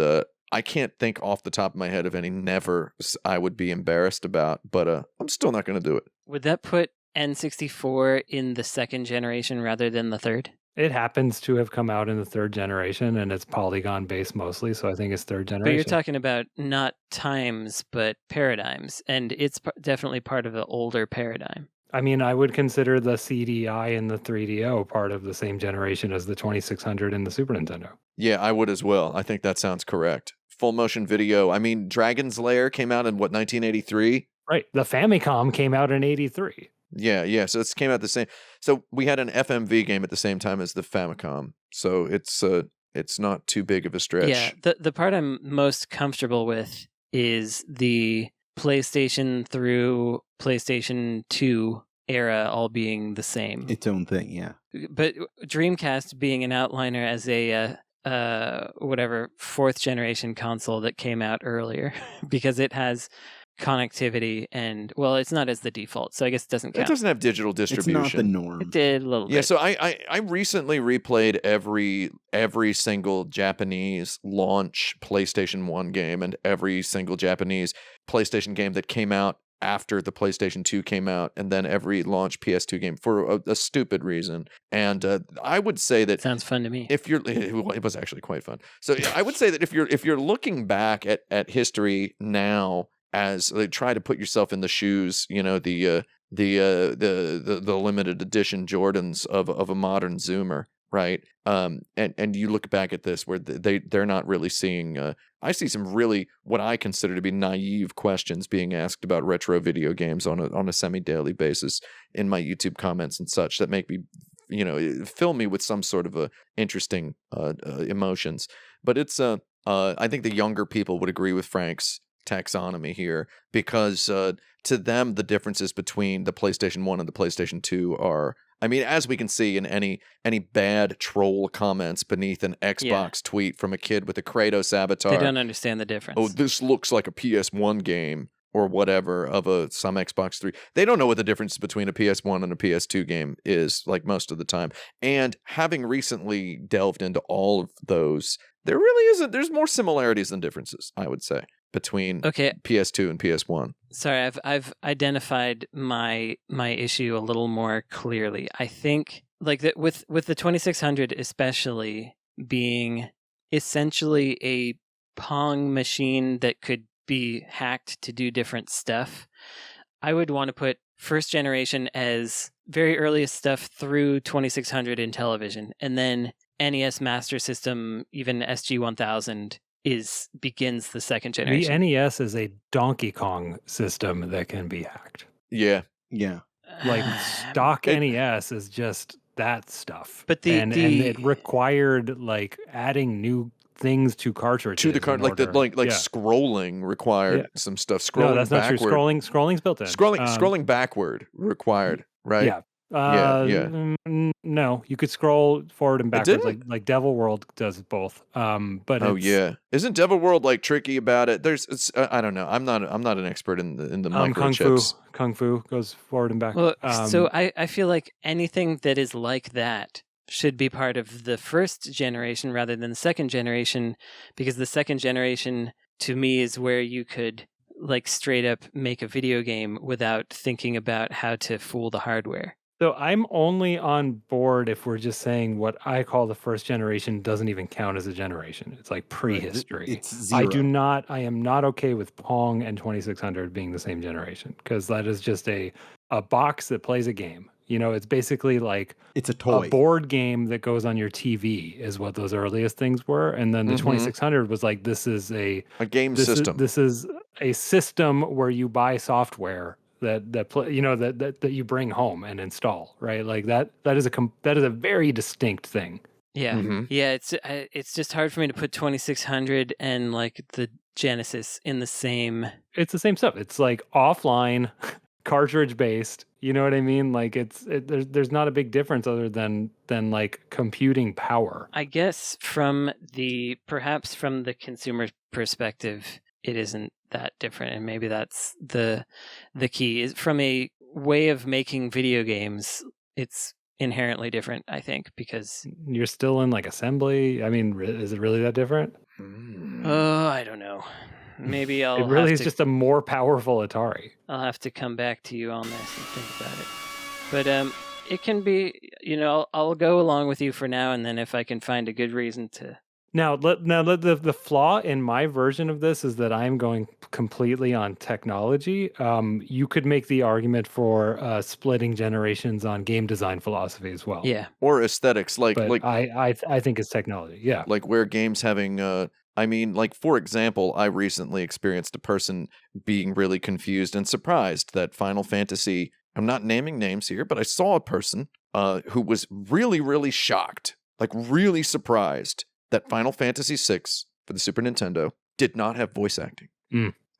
I can't think off the top of my head of any nevers I would be embarrassed about, but I'm still not going to do it. Would that put N64 in the second generation rather than the third? It happens to have come out in the third generation, and it's polygon based mostly, so I think it's third generation. But you're talking about not times, but paradigms, and it's definitely part of the older paradigm. I mean, I would consider the CDI and the 3DO part of the same generation as the 2600 and the Super Nintendo. Yeah, I would as well. I think that sounds correct. Full motion video. I mean, Dragon's Lair came out in what, 1983? Right. The Famicom came out in 83. Yeah. So it came out the same. So we had an FMV game at the same time as the Famicom. So it's not too big of a stretch. Yeah. The part I'm most comfortable with is the PlayStation through PlayStation 2 era all being the same. Its own thing, yeah. But Dreamcast being an outliner as a fourth generation console that came out earlier because it has connectivity and, well, it's not as the default, so I guess it doesn't count. It doesn't have digital distribution. It's not the norm. It did a little bit. Yeah, so I recently replayed every single Japanese launch PlayStation 1 game and every single Japanese PlayStation game that came out after the PlayStation 2 came out, and then every launch PS2 game for a stupid reason. And I would say that sounds fun to me. It was actually quite fun. So I would say that if you're looking back at history now, as they try to put yourself in the shoes, the limited edition Jordans of a modern Zoomer, right? And you look back at this where they're not really seeing. I see some really what I consider to be naive questions being asked about retro video games on a semi-daily basis in my YouTube comments and such that make me, fill me with some sort of a interesting emotions. But it's I think the younger people would agree with Frank's taxonomy here, because to them the differences between the PlayStation 1 and the PlayStation 2 are, I mean, as we can see in any bad troll comments beneath an Xbox tweet from a kid with a Kratos avatar. They don't understand the difference. Oh, this looks like a PS1 game or whatever of some Xbox 3. They don't know what the difference between a PS1 and a PS2 game is, like, most of the time. And having recently delved into all of those, there really isn't. There's more similarities than differences, I would say, between PS2 and PS1. Sorry, I've identified my issue a little more clearly. I think like that with the 2600 especially being essentially a Pong machine that could be hacked to do different stuff. I would want to put first generation as very earliest stuff through 2600 in television, and then NES Master System, even SG-1000 begins the second generation. The NES is a Donkey Kong system that can be hacked. Yeah. Like stock NES is just that stuff. But and it required like adding new things to cartridges to the card, like scrolling required some stuff. Scrolling no, that's backward. not true. Scrolling's built in. Scrolling backward required, right? Yeah. No, you could scroll forward and backwards like Devil World does both. But isn't Devil World like tricky about it? I don't know. I'm not an expert in the microchips. Kung Fu goes forward and backwards. Well, so I feel like anything that is like that should be part of the first generation rather than the second generation, because the second generation to me is where you could like straight up make a video game without thinking about how to fool the hardware. So I'm only on board if we're just saying what I call the first generation doesn't even count as a generation. It's like prehistory. It's zero. I am not okay with Pong and 2600 being the same generation, because that is just a box that plays a game. It's basically like it's a toy. A board game that goes on your TV is what those earliest things were. And then the 2600 was like, this is a game system. This is a system where you buy software that you bring home and install, right? Like that is a very distinct thing. Yeah. Mm-hmm. Yeah, it's just hard for me to put 2600 and like the Genesis in the same. It's the same stuff. It's like offline, cartridge based. You know what I mean? Like there's not a big difference other than like computing power. I guess perhaps from the consumer perspective, it isn't that different, and maybe that's the key. Is from a way of making video games, it's inherently different, I think, because you're still in like assembly. I mean, is it really that different? Oh, I don't know. Maybe I'll. It really is just a more powerful Atari. I'll have to come back to you on this and think about it. But it can be, I'll go along with you for now, and then if I can find a good reason to. Now, the flaw in my version of this is that I'm going completely on technology. You could make the argument for splitting generations on game design philosophy as well. Yeah. Or aesthetics, But I think it's technology. Yeah. like where games having like for example, I recently experienced a person being really confused and surprised that Final Fantasy, I'm not naming names here, but I saw a person who was really, really shocked, like really surprised that Final Fantasy VI for the Super Nintendo did not have voice acting.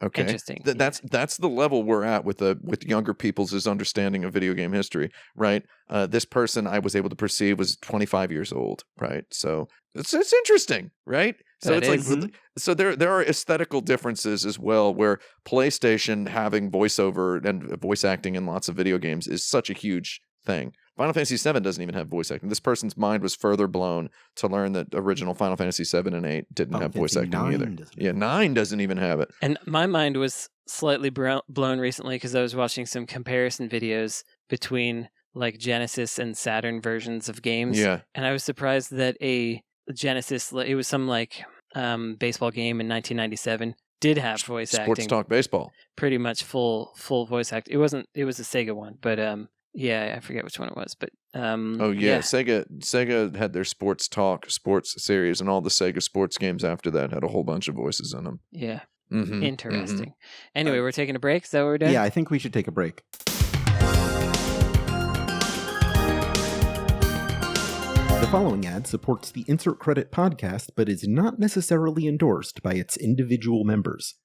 Okay, Interesting. That's the level we're at with younger people's understanding of video game history, right? This person I was able to perceive was 25 years old, right? So it's interesting, right? So That it's is. like so there are aesthetical differences as well, where PlayStation having voiceover and voice acting in lots of video games is such a huge thing. Final Fantasy VII doesn't even have voice acting. This person's mind was further blown to learn that original Final Fantasy VII and 8 didn't have voice acting either. Yeah, 9 doesn't even have it. And my mind was slightly blown recently because I was watching some comparison videos between like Genesis and Saturn versions of games. Yeah. And I was surprised that a Genesis, it was some like baseball game in 1997, did have voice acting. Sports talk baseball. Pretty much full voice act. It was a Sega one, but yeah, I forget which one it was, but Sega had their sports series, and all the Sega sports games after that had a whole bunch of voices in them. Yeah. Mm-hmm. Interesting. Mm-hmm. Anyway, we're taking a break. Is that what we're doing? Yeah, I think we should take a break. The following ad supports the Insert Credit podcast, but is not necessarily endorsed by its individual members.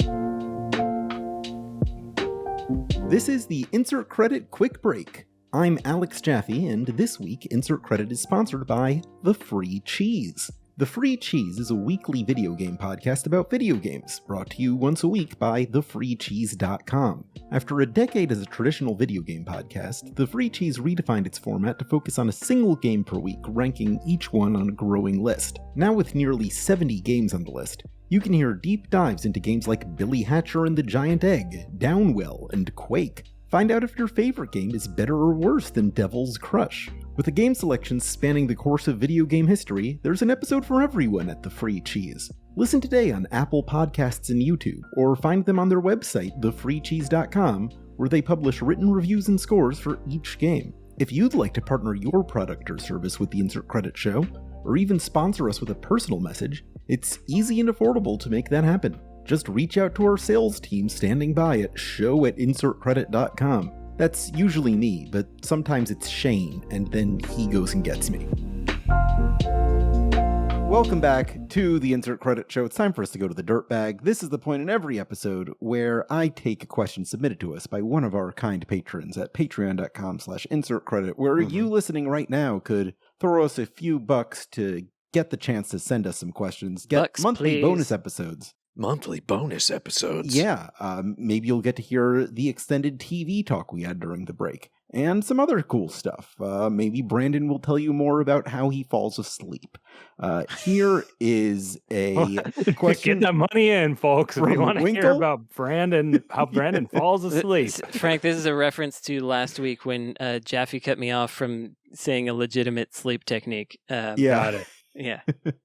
This is the Insert Credit Quick Break. I'm Alex Jaffe, and this week Insert Credit is sponsored by The Free Cheese. The Free Cheese is a weekly video game podcast about video games, brought to you once a week by thefreecheese.com. After a decade as a traditional video game podcast, The Free Cheese redefined its format to focus on a single game per week, ranking each one on a growing list. Now with nearly 70 games on the list, you can hear deep dives into games like Billy Hatcher and the Giant Egg, Downwell, and Quake. Find out if your favorite game is better or worse than Devil's Crush. With a game selection spanning the course of video game history, there's an episode for everyone at The Free Cheese. Listen today on Apple Podcasts and YouTube, or find them on their website, thefreecheese.com, where they publish written reviews and scores for each game. If you'd like to partner your product or service with the Insert Credit Show, or even sponsor us with a personal message, it's easy and affordable to make that happen. Just reach out to our sales team standing by at show@insertcredit.com. That's usually me, but sometimes it's Shane, and then he goes and gets me. Welcome back to the Insert Credit Show. It's time for us to go to the dirt bag. This is the point in every episode where I take a question submitted to us by one of our kind patrons at patreon.com/insertcredit, where you listening right now could throw us a few bucks to get the chance to send us some questions, get Bucks, monthly please. bonus episodes. Monthly bonus episodes. Yeah, maybe you'll get to hear the extended TV talk we had during the break, and some other cool stuff. Maybe Brandon will tell you more about how he falls asleep. Here is a question. Get that money in, folks. If you from want to hear Winckle? about Brandon, how Brandon falls asleep. Frank, this is a reference to last week when Jaffe cut me off from saying a legitimate sleep technique. Yeah. Got it. Yeah.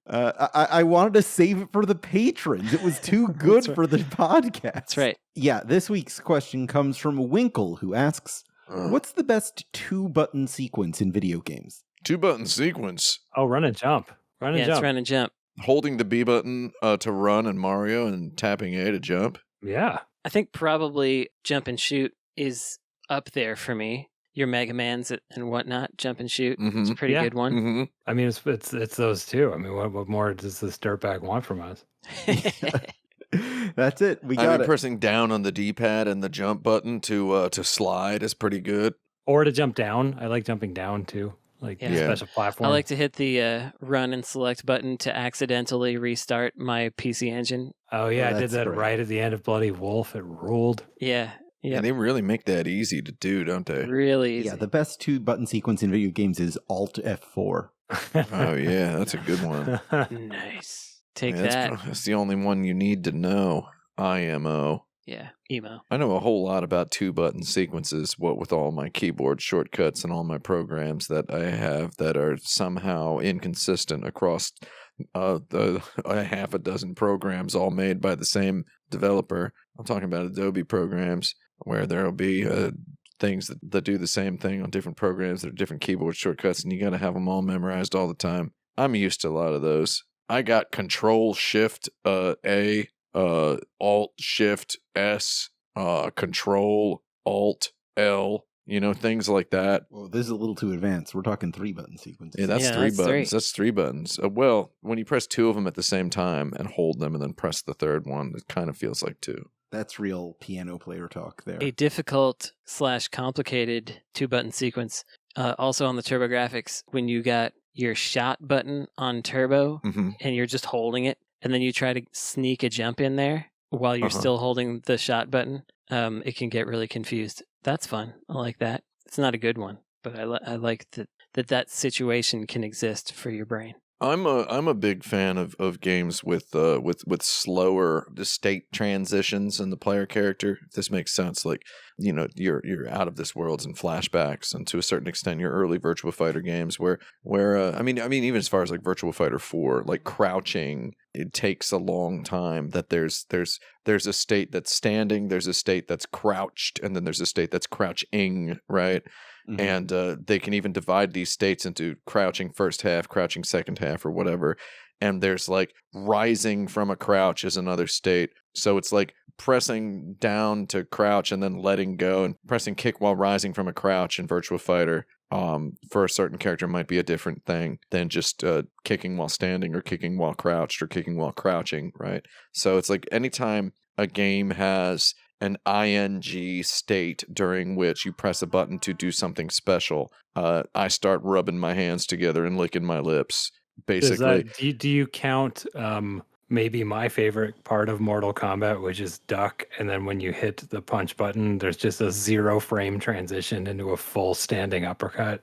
I wanted to save it for the patrons. It was too good for the podcast. That's right. Yeah, this week's question comes from Winckle, who asks, what's the best two-button sequence in video games? 2-button sequence. Oh, run and jump. Run and Yeah, jump. it's run and jump. Holding the B button to run in Mario and tapping A to jump. Yeah. I think probably jump and shoot is up there for me. Your Mega Mans and whatnot, jump and shoot. It's a pretty Yeah. good one. Mm-hmm. I mean, it's those two. I mean, what more does this dirtbag want from us? That's it. We I got mean, it. pressing down on the D-pad and the jump button to slide is pretty good. Or to jump down. I like jumping down too. Like Yeah. Yeah. special platform. I like to hit the run and select button to accidentally restart my PC engine. Oh yeah, I did that's that great. right at the end of Bloody Wolf. It ruled. Yeah. Yeah, Yeah. they really make that easy to do, don't they? Really easy. Yeah, the best two-button sequence in video games is Alt F4. Oh yeah, that's a good one. Nice. Take Yeah, that. that's the only one you need to know. IMO. Yeah, emo. I know a whole lot about 2-button sequences, what with all my keyboard shortcuts and all my programs that I have that are somehow inconsistent across a half a dozen programs all made by the same developer. I'm talking about Adobe programs where there'll be things that do the same thing on different programs that are different keyboard shortcuts, and you got to have them all memorized all the time. I'm used to a lot of those. I got Control Shift A, Alt Shift S, Control Alt L, things like that. Well, this is a little too advanced. We're talking 3-button sequences. Yeah, that's Yeah, 3 that's buttons. 3. That's 3 buttons. Well, when you press 2 of them at the same time and hold them and then press the third one, it kind of feels like 2. That's real piano player talk there. A difficult / complicated 2-button sequence. Also on the TurboGrafx, when you got your shot button on Turbo and you're just holding it, and then you try to sneak a jump in there while you're still holding the shot button, it can get really confused. That's fun. I like that. It's not a good one, but I like that situation can exist for your brain. I'm a big fan of games with slower state transitions in the player character. If this makes sense, like you're out of this worlds and flashbacks, and to a certain extent, your early Virtua Fighter games where I mean even as far as like Virtua Fighter 4, like crouching, it takes a long time. That there's a state that's standing, there's a state that's crouched, and then there's a state that's crouching, right? And they can even divide these states into crouching first half, crouching second half, or whatever. And there's like rising from a crouch is another state. So it's like pressing down to crouch and then letting go, and pressing kick while rising from a crouch in Virtua Fighter for a certain character might be a different thing than just kicking while standing, or kicking while crouched, or kicking while crouching, right? So it's like anytime a game has an ing state during which you press a button to do something special, I start rubbing my hands together and licking my lips, basically. Do you count maybe my favorite part of Mortal Kombat, which is duck, and then when you hit the punch button, there's just a 0 frame transition into a full standing uppercut?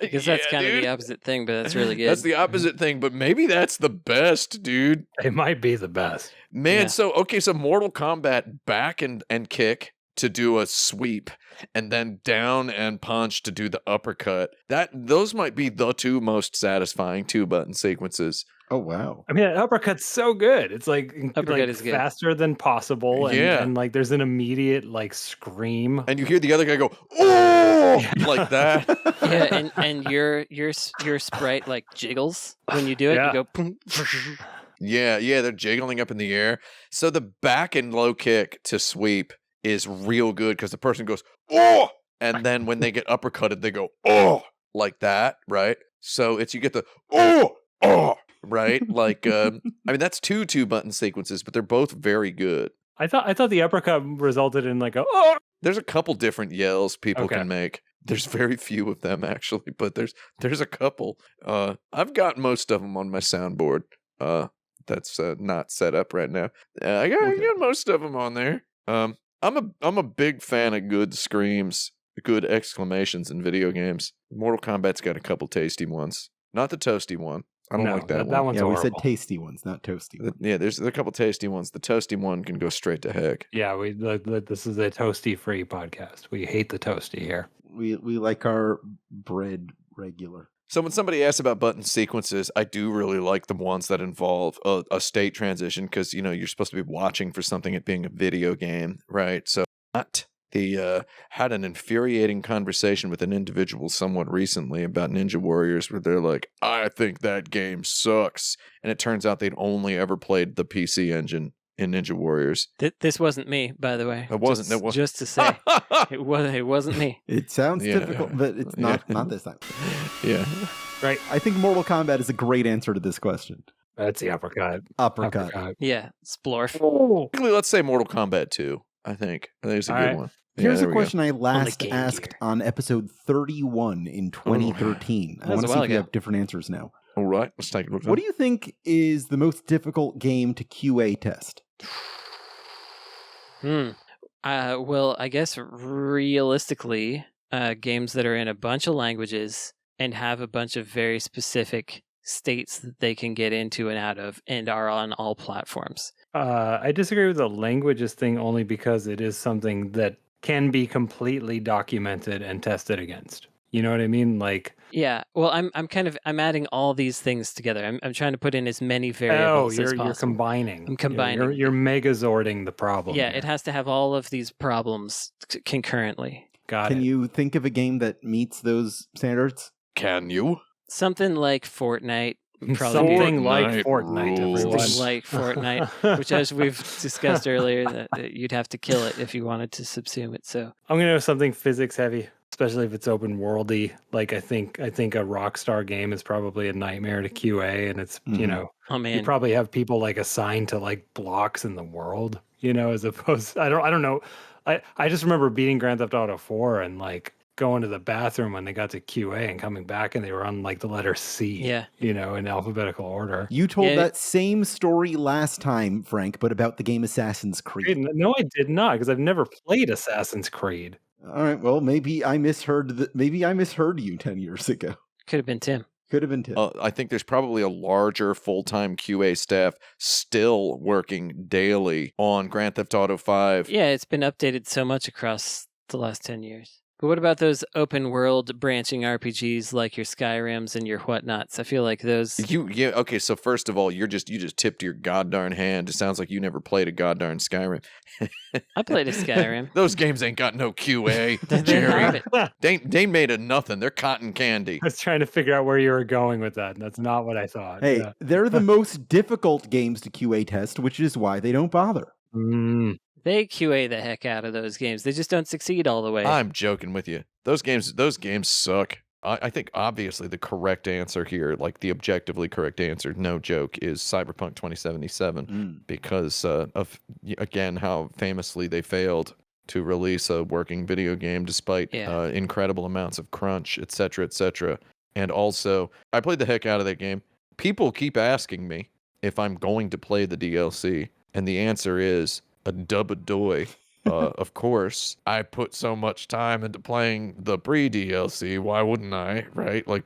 I guess that's kind of the opposite thing, but that's really good. That's the opposite thing, but maybe that's the best, dude. It might be the best. Man, Yeah. so Mortal Kombat back and kick to do a sweep, and then down and punch to do the uppercut. Those might be the 2 most satisfying 2-button sequences. Oh, wow. I mean, that uppercut's so good. It's like Uppercut is good. faster than possible, and, Yeah. and like there's an immediate like scream. And you hear the other guy go, "Oh!" like that. Yeah, and your sprite like jiggles when you do it. Yeah. You go, boom. Yeah, they're jiggling up in the air. So the back and low kick to sweep is real good because the person goes, "Oh!" And then when they get uppercutted, they go, "Oh!" like that, right? So you get the, "Oh! Oh!" right? Like, I mean, that's 2-button sequences, but they're both very good. I thought the uppercut resulted in like a oh. There's a couple different yells people Okay. can make. There's very few of them actually, but there's a couple. I've got most of them on my soundboard. That's not set up right now. I got most of them on there. I'm a big fan of good screams, good exclamations in video games. Mortal Kombat's got a couple tasty ones. Not the toasty one. I don't like that one. That one's Yeah, we horrible. said tasty ones, not toasty ones. Yeah, there's a couple tasty ones. The toasty one can go straight to heck. Yeah, this is a toasty free podcast. We hate the toasty here. We like our bread regular. So when somebody asks about button sequences, I do really like the ones that involve a state transition because, you're supposed to be watching for something, it being a video game, right? So had an infuriating conversation with an individual somewhat recently about Ninja Warriors where they're like, "I think that game sucks." And it turns out they'd only ever played the PC engine in Ninja Warriors. This wasn't me, by the way. It wasn't. Just to say, it wasn't me. It sounds Yeah. typical, but it's not this time. Yeah. Right. I think Mortal Kombat is a great answer to this question. That's the uppercut. Uppercut. Yeah, splorf. Oh. Let's say Mortal Kombat 2, I think. I think it's a All good right. one. Here's there a we go. question I last Game asked Gear. on episode 31 in 2013. I That was want a to see while if you ago. have different answers now. All right, let's take a look. What do you think is the most difficult game to QA test? Well, I guess realistically, games that are in a bunch of languages and have a bunch of very specific states that they can get into and out of and are on all platforms. I disagree with the languages thing only because it is something that can be completely documented and tested against. You know what I mean? Like, Yeah, well, I'm adding all these things together. I'm trying to put in as many variables as possible. you're combining. I'm combining. You're megazording the problem. Yeah, here. it has to have all of these problems concurrently. Got Can it. you think of a game that meets those standards? Can you? Something like Fortnite. Something like Fortnite Fortnite, rules. everyone. Something like Fortnite, which, as we've discussed earlier, that you'd have to kill it if you wanted to subsume it. So I'm gonna go something physics heavy, especially if it's open worldy. Like I think a Rockstar game is probably a nightmare to QA, and it's you know oh you man, probably have people like assigned to like blocks in the world, as opposed. I don't know. I just remember beating Grand Theft Auto 4 and like going to the bathroom when they got to QA and coming back and they were on like the letter C. Yeah. In alphabetical order. You told that same story last time, Frank, but about the game Assassin's Creed. No, I did not, because I've never played Assassin's Creed. All right, well, maybe I misheard you 10 years ago. Could have been Tim. Could have been Tim. I think there's probably a larger full-time QA staff still working daily on Grand Theft Auto 5. Yeah, it's been updated so much across the last 10 years. But what about those open world branching RPGs like your Skyrims and your whatnots? I feel like those. Okay, so first of all, you just tipped your goddarn hand. It sounds like you never played a goddarn Skyrim. I played a Skyrim. Those games ain't got no QA, They have Jerry. it. They made of nothing. They're cotton candy. I was trying to figure out where you were going with that, and that's not what I thought. Hey, Yeah. they're the most difficult games to QA test, which is why they don't bother. They QA the heck out of those games. They just don't succeed all the way. I'm joking with you. Those games suck. I think obviously the correct answer here, like the objectively correct answer, no joke, is Cyberpunk 2077 because of, again, how famously they failed to release a working video game despite incredible amounts of crunch, etc., etc. And also, I played the heck out of that game. People keep asking me if I'm going to play the DLC, and the answer is a dub-a-doy. Of course, I put so much time into playing the pre-DLC. Why wouldn't I? Right? Like,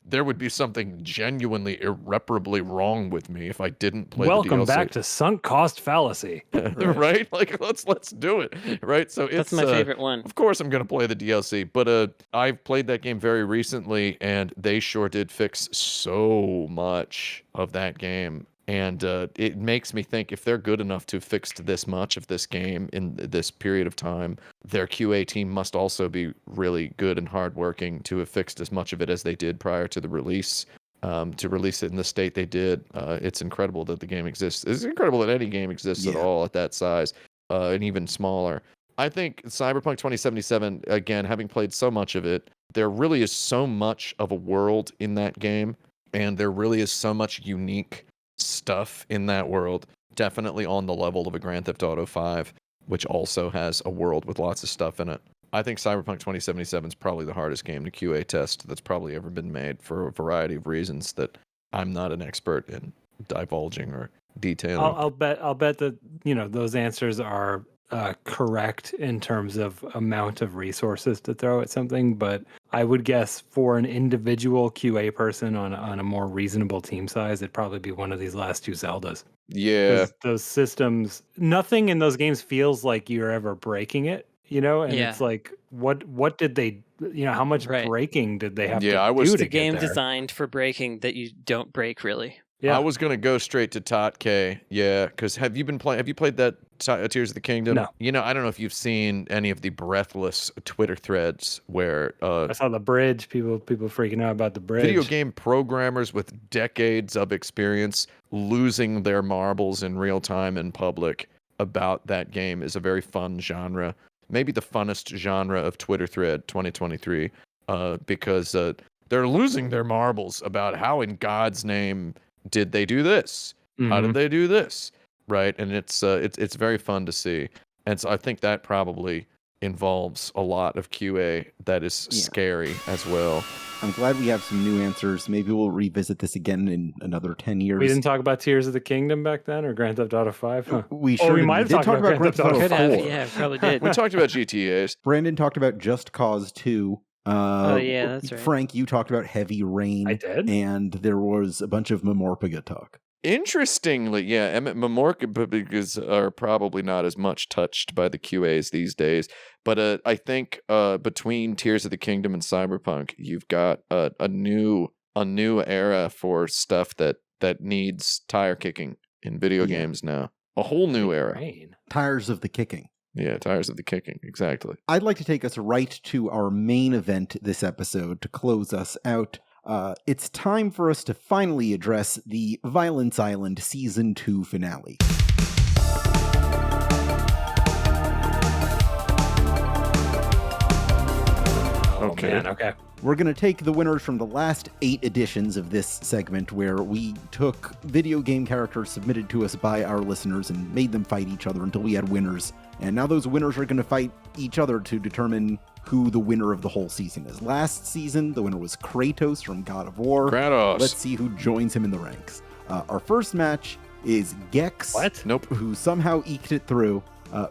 there would be something genuinely irreparably wrong with me if I didn't play the DLC. Welcome back to sunk cost fallacy. Right? Like, let's do it. Right? So That's my favorite one. Of course, I'm gonna play the DLC, but I've played that game very recently, and they sure did fix so much of that game. And it makes me think if they're good enough to fix this much of this game in this period of time, their QA team must also be really good and hardworking to have fixed as much of it as they did prior to the release. To release it in the state they did, it's incredible that the game exists. It's incredible that any game exists at all at that size, and even smaller. I think Cyberpunk 2077, again, having played so much of it, there really is so much of a world in that game, and there really is so much unique stuff in that world, definitely on the level of a Grand Theft Auto 5, which also has a world with lots of stuff in it. I think Cyberpunk 2077 is probably the hardest game to QA test that's probably ever been made for a variety of reasons that I'm not an expert in divulging or detailing. I'll bet that those answers are correct in terms of amount of resources to throw at something, but I would guess for an individual QA person on a more reasonable team size, it'd probably be one of these last two Zeldas. Yeah. Those systems, nothing in those games feels like you're ever breaking it, and it's like, what did they, how much breaking did they have to do It's to a game get there? designed for breaking that you don't break, really. Yeah. I was gonna go straight to Tot K. Yeah, because have you played that Tears of the Kingdom? No. I don't know if you've seen any of the breathless Twitter threads where I saw the bridge. People freaking out about the bridge. video game programmers with decades of experience losing their marbles in real time in public about that game is a very fun genre. Maybe the funnest genre of Twitter thread 2023, because they're losing their marbles about how in God's name did they do this? How did they do this? Right? And it's very fun to see. And so I think that probably involves a lot of QA that is scary as well. I'm glad we have some new answers. Maybe we'll revisit this again in another 10 years. We didn't talk about Tears of the Kingdom back then, or Grand Theft Auto 5? Huh? We sure we might have talked about Grand Theft Auto 4. Yeah, probably did. We talked about GTAs. Brandon talked about Just Cause 2. Oh, yeah, that's right. Frank, you talked about heavy rain. I did? And there was a bunch of Mamorpaga talk. Interestingly, yeah, Mamorpagas are probably not as much touched by the QAs these days. But I think between Tears of the Kingdom and Cyberpunk, you've got a new era for stuff that needs tire kicking in video games now. A whole new era. Rain. Tires of the kicking. Yeah, tires of the kicking, exactly. I'd like to take us right to our main event this episode to close us out. It's time for us to finally address the Violence Island Season 2 finale. Okay. Man, okay. We're going to take the winners from the last 8 editions of this segment where we took video game characters submitted to us by our listeners and made them fight each other until we had winners. And now those winners are going to fight each other to determine who the winner of the whole season is. Last season, the winner was Kratos from God of War. Kratos. Let's see who joins him in the ranks. Our first match is Gex, What? Nope. who somehow eked it through,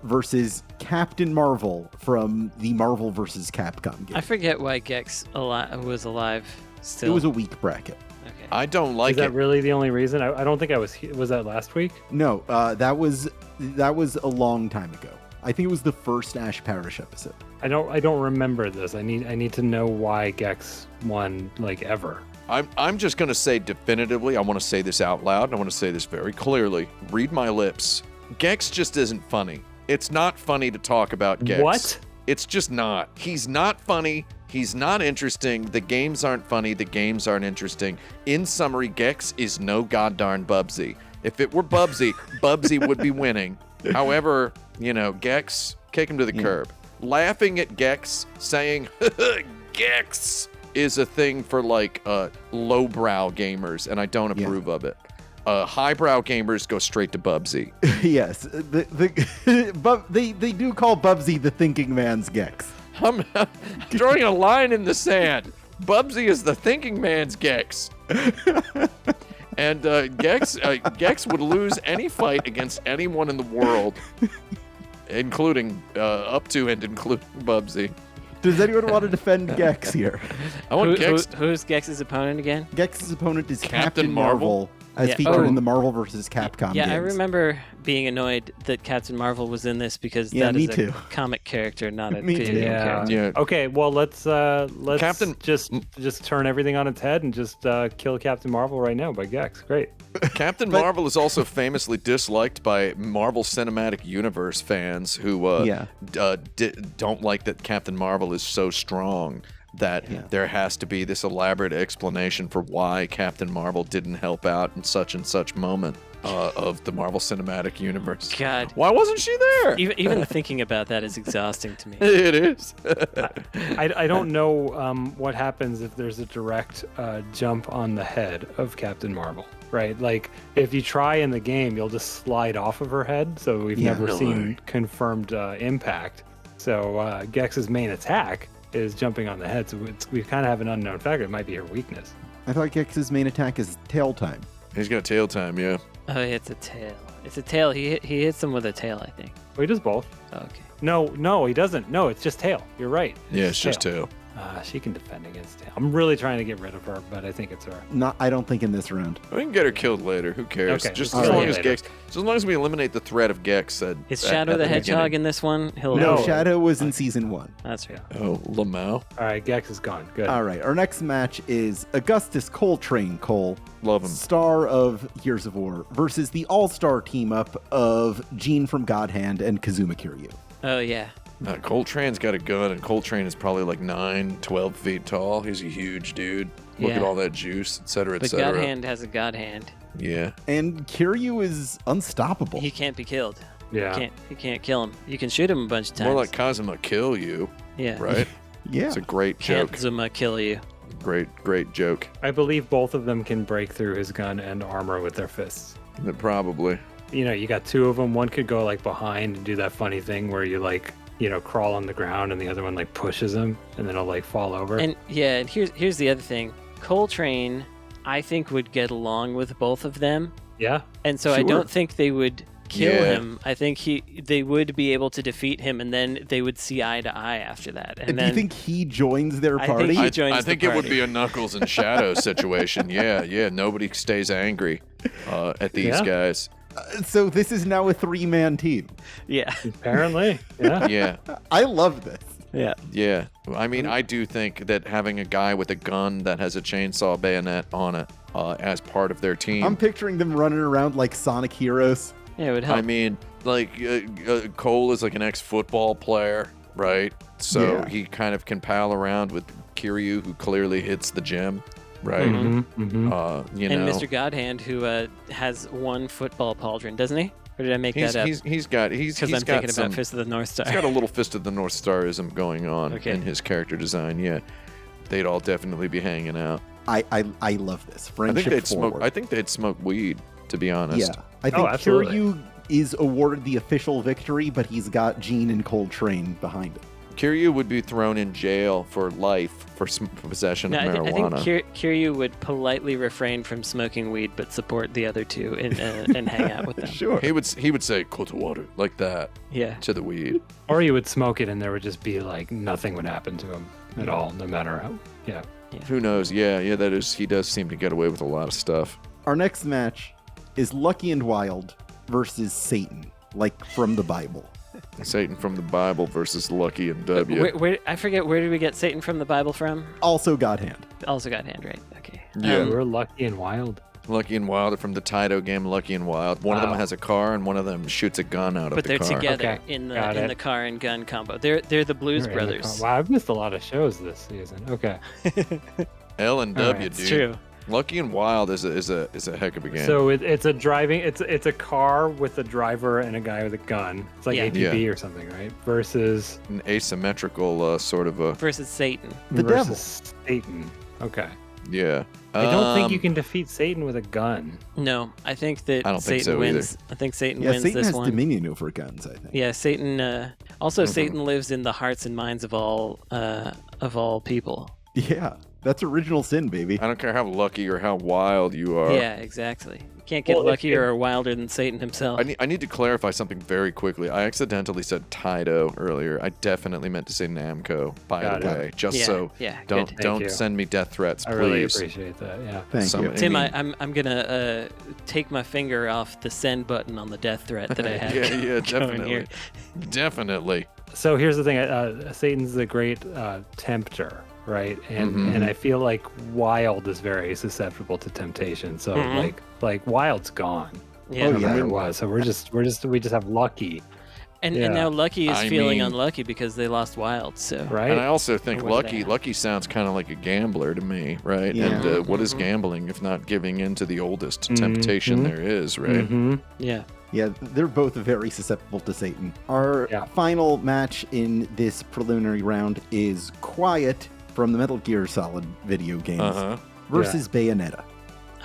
versus Captain Marvel from the Marvel vs. Capcom game. I forget why Gex was alive still. It was a weak bracket. Okay. I don't like Is that it. really the only reason? I don't think I was. Was that last week? No, that was a long time ago. I think it was the first Ash Parish episode. I don't remember this. I need to know why Gex won like ever. I'm just going to say definitively, I want to say this out loud, and I want to say this very clearly. Read my lips. Gex just isn't funny. It's not funny to talk about Gex. What? It's just not. He's not funny. He's not interesting. The games aren't funny. The games aren't interesting. In summary, Gex is no goddarn Bubsy. If it were Bubsy, Bubsy would be winning. However, Gex, kick him to the curb. Laughing at Gex, saying, Gex, is a thing for lowbrow gamers, and I don't approve of it. Highbrow gamers go straight to Bubsy. Yes, they do call Bubsy the thinking man's Gex. I'm drawing a line in the sand. Bubsy is the thinking man's Gex. And Gex would lose any fight against anyone in the world, including up to and including Bubsy. Does anyone want to defend Gex here? I want Gex. Who's Gex's opponent again? Gex's opponent is Captain Captain Marvel? Marvel, as Yeah. featured Oh. in the Marvel vs. Capcom Yeah, games. I remember being annoyed that Captain Marvel was in this because Yeah, that me is too. a comic character, not a Me video too. game Yeah. character. Yeah. Okay, well let's Captain- just turn everything on its head and just kill Captain Marvel right now by Gex. Great. Captain Marvel is also famously disliked by Marvel Cinematic Universe fans who don't like that Captain Marvel is so strong that there has to be this elaborate explanation for why Captain Marvel didn't help out in such and such moment of the Marvel Cinematic Universe. God. Why wasn't she there? Even thinking about that is exhausting to me. It is. I don't know what happens if there's a direct jump on the head of Captain Marvel, right? Like if you try in the game, you'll just slide off of her head. So we've never no seen way. confirmed impact. So Gex's main attack is jumping on the head. So we kind of have an unknown factor. It might be her weakness. I thought Gex's main attack is tail time. He's got tail time, yeah. Oh, yeah, it's a tail. It's a tail. He hits him with a tail, I think. Well, he does both. Oh, okay. No, he doesn't. No, it's just tail. You're right. Yeah, it's just tail. She can defend against tail. I'm really trying to get rid of her, but I think it's her. I don't think in this round. We can get her killed later. Who cares? Okay, Just we'll as kill long her as later. Gex, as long as we eliminate the threat of Gex. Is Shadow the Hedgehog in this one? No, No. Shadow was in season 1. That's right. Oh, Lamau. All right, Gex is gone. Good. All right, our next match is Augustus Coltrane Cole, Love him. star of Gears of War, versus the all-star team-up of Jean from God Hand and Kazuma Kiryu. Oh, yeah. Coltrane's got a gun, and Coltrane is probably like 12 feet tall. He's a huge dude. Look at Yeah. all that juice, et cetera, et But cetera. God Hand has a God Hand. Yeah. And Kiryu is unstoppable. He can't be killed. Yeah. You can't kill him. You can shoot him a bunch of times. More like Kazuma kill you, yeah. right? Yeah. It's a great joke. Kazuma kill you. Great joke. I believe both of them can break through his gun and armor with their fists. But probably. You got two of them. One could go like behind and do that funny thing where you crawl on the ground and the other one like pushes him and then he'll like fall over. And yeah, and here's the other thing. Coltrane, I think, would get along with both of them. Yeah. And so I Sure. don't think they would kill Yeah. him, I think they would be able to defeat him, and then they would see eye to eye after that. And Do then you think he joins their I think party? he joins I the think it would party. be a Knuckles and Shadow situation. Yeah. Nobody stays angry at these Yeah. guys. So this is now a 3-man team. Yeah, Apparently, yeah. Yeah. I love this. yeah. Yeah. I mean, I do think that having a guy with a gun that has a chainsaw bayonet on it as part of their team. I'm picturing them running around like Sonic heroes. Yeah, it would help. I mean, like Cole is like an ex-football player, right? So Yeah. he kind of can pal around with Kiryu, who clearly hits the gym, right? Mm-hmm, mm-hmm. You and know, Mr. Godhand, who has one football pauldron, doesn't he? Or did I make he's that up? he's got Because I'm got thinking some, about Fist of the North Star. he's got a little Fist of the North Starism going on Okay. in his character design. Yeah, they'd all definitely be hanging out. I love this. I Friendship think they'd smoke. forward. I think they'd smoke weed. To be honest. Yeah. I think absolutely. Kiryu is awarded the official victory, but he's got Gene and Coltrane behind him. Kiryu would be thrown in jail for life for possession No, of I marijuana. think Kiryu would politely refrain from smoking weed, but support the other two and hang out with them. Sure. He would say "cold water" like that Yeah. to the weed. Or you would smoke it and there would just be like nothing would happen to him at all, no matter how. Yeah. Who knows? Yeah, that is. He does seem to get away with a lot of stuff. Our next match is Lucky and Wild versus Satan, like from the Bible. Satan from the Bible versus Lucky and W. Where, I forget, where did we get Satan from the Bible from? Also God Hand. Also got hand, right? Okay. Yeah. We're lucky and wild. Lucky and Wild are from the Taito game Lucky and Wild. One of them Wow. has a car and one of them shoots a gun out But of the they're car. together Okay, in got the it. car and gun combo. They're the Blues You're in the Brothers. car. Wow, I've missed a lot of shows this season. Okay. L and All W, right, dude. It's true. Lucky and Wild is a heck of a game. So it's a driving. It's a car with a driver and a guy with a gun. It's like Yeah. ATV or something, right? Versus An asymmetrical sort of a Versus Satan. The devil. versus Satan. Okay. yeah. I don't think you can defeat Satan with a gun. No, I think that I don't think Satan so wins. I think Satan Yeah, wins Satan this has one. dominion over guns, I think. Yeah, Satan. Also, Satan lives in the hearts and minds of all people. Yeah. That's original sin, baby. I don't care how lucky or how wild you are. Yeah, exactly. You can't get Well, if- luckier or wilder than Satan himself. I need to clarify something very quickly. I accidentally said Taito earlier. I definitely meant to say Namco, by Got the it. way. Just Yeah, so yeah, don't good. Thank you. send me death threats, I please. really appreciate that. Yeah. Thank Some- you. Tim, mean- I'm gonna take my finger off the send button on the death threat that I have. yeah, going definitely. here. Definitely. So here's the thing. Satan's the great tempter, right? And Mhm. and I feel like Wild is very susceptible to temptation. So Mhm. like Wild's gone. Yeah. Oh, No yeah. matter what. So we just have Lucky, And Yeah. now Lucky is I feeling mean- unlucky because they lost Wild. So right? And I also think Or was Lucky that? Lucky sounds kind of like a gambler to me, right? Yeah. And what is Mhm. gambling if not giving in to the oldest Mhm. temptation there is, right? hmm yeah. Yeah, they're both very susceptible to Satan. Our Yeah. final match in this preliminary round is Quiet from the Metal Gear Solid video games Uh-huh. versus Bayonetta.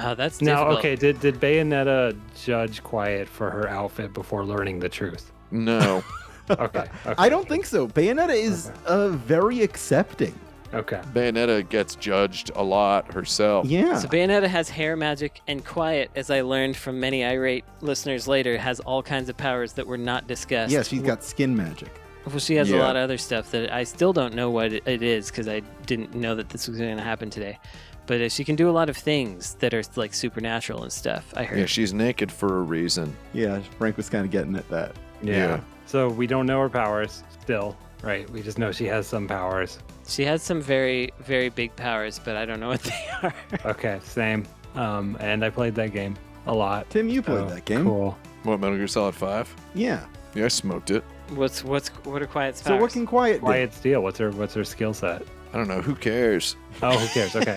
Oh, that's Now, difficult. okay, did Bayonetta judge Quiet for her outfit before learning the truth? No. Okay. I don't think so. Bayonetta is very accepting. Okay. Bayonetta gets judged a lot herself. Yeah. So Bayonetta has hair magic, and Quiet, as I learned from many irate listeners later, has all kinds of powers that were not discussed. Yeah, she's got skin magic. Well, she has a Yeah. lot of other stuff that I still don't know what it is because I didn't know that this was going to happen today. But she can do a lot of things that are like supernatural and stuff. I heard. Yeah, she's naked for a reason. Yeah, Frank was kind of getting at that. Yeah. So we don't know her powers still, right? We just know she has some powers. She has some very, very big powers, but I don't know what they are. Okay, same. And I played that game a lot. Tim, you played So, that game. Cool. What, Metal Gear Solid 5? Yeah. Yeah, I smoked it. what are Quiet's powers? So what can Quiet do? Quiet Steel. What's her skill set? I don't know. Who cares? Oh, who cares? Okay.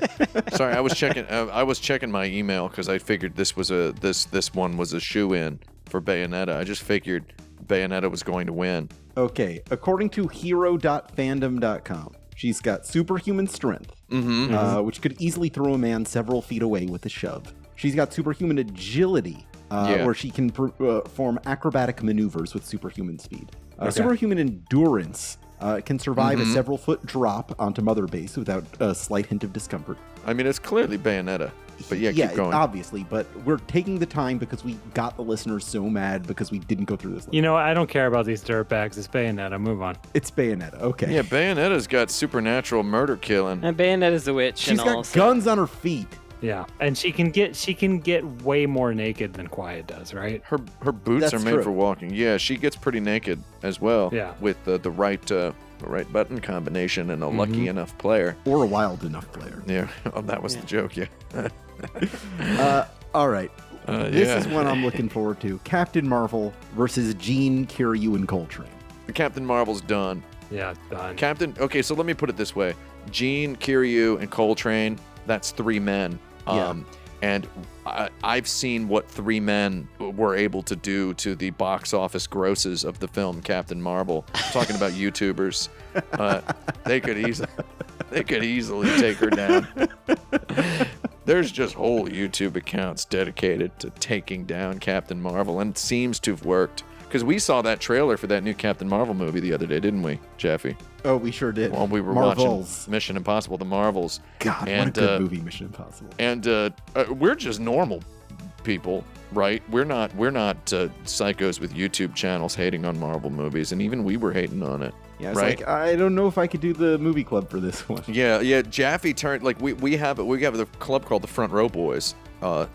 Sorry, I was checking. I was checking my email because I figured this one was a shoe-in for Bayonetta. I just figured Bayonetta was going to win. Okay, according to hero.fandom.com, she's got superhuman strength, Mm-hmm. which could easily throw a man several feet away with a shove. She's got superhuman agility, Yeah. where she can perform acrobatic maneuvers with superhuman speed. Okay. Superhuman endurance can survive Mm-hmm. a several foot drop onto Mother Base without a slight hint of discomfort. I mean, it's clearly Bayonetta. But yeah, keep going. Obviously, but we're taking the time because we got the listeners so mad because we didn't go through this list. You know, I don't care about these dirtbags. It's Bayonetta. Move on. It's Bayonetta. Okay. Yeah, Bayonetta's got supernatural murder killing. And Bayonetta's a witch. She's and got also, guns on her feet. Yeah, and she can get way more naked than Quiet does, right? Her boots That's are made true. for walking. Yeah, she gets pretty naked as well. Yeah. With the right button combination and a lucky enough player. Or a wild enough player. Yeah, oh, that was the joke. Yeah. All right. This yeah. is one I'm looking forward to. Captain Marvel versus Jean, Kiryu, and Coltrane. Captain Marvel's done. Yeah, done. Okay, so let me put it this way: Jean, Kiryu, and Coltrane. That's 3 men. Yeah. And I've seen what 3 men were able to do to the box office grosses of the film Captain Marvel. I'm talking about YouTubers. They could easily take her down. There's just whole YouTube accounts dedicated to taking down Captain Marvel, and it seems to have worked. Because we saw that trailer for that new Captain Marvel movie the other day, didn't we, Jeffy? Oh, we sure did. While we were Marvels. watching Mission Impossible: The Marvels. God, and, what a good movie, Mission Impossible. And we're just normal people, right? We're not psychos with YouTube channels hating on Marvel movies, and even we were hating on it. Yeah, it's right? like, I don't know if I could do the movie club for this one. Yeah. Jaffe turned we have the club called the Front Row Boys.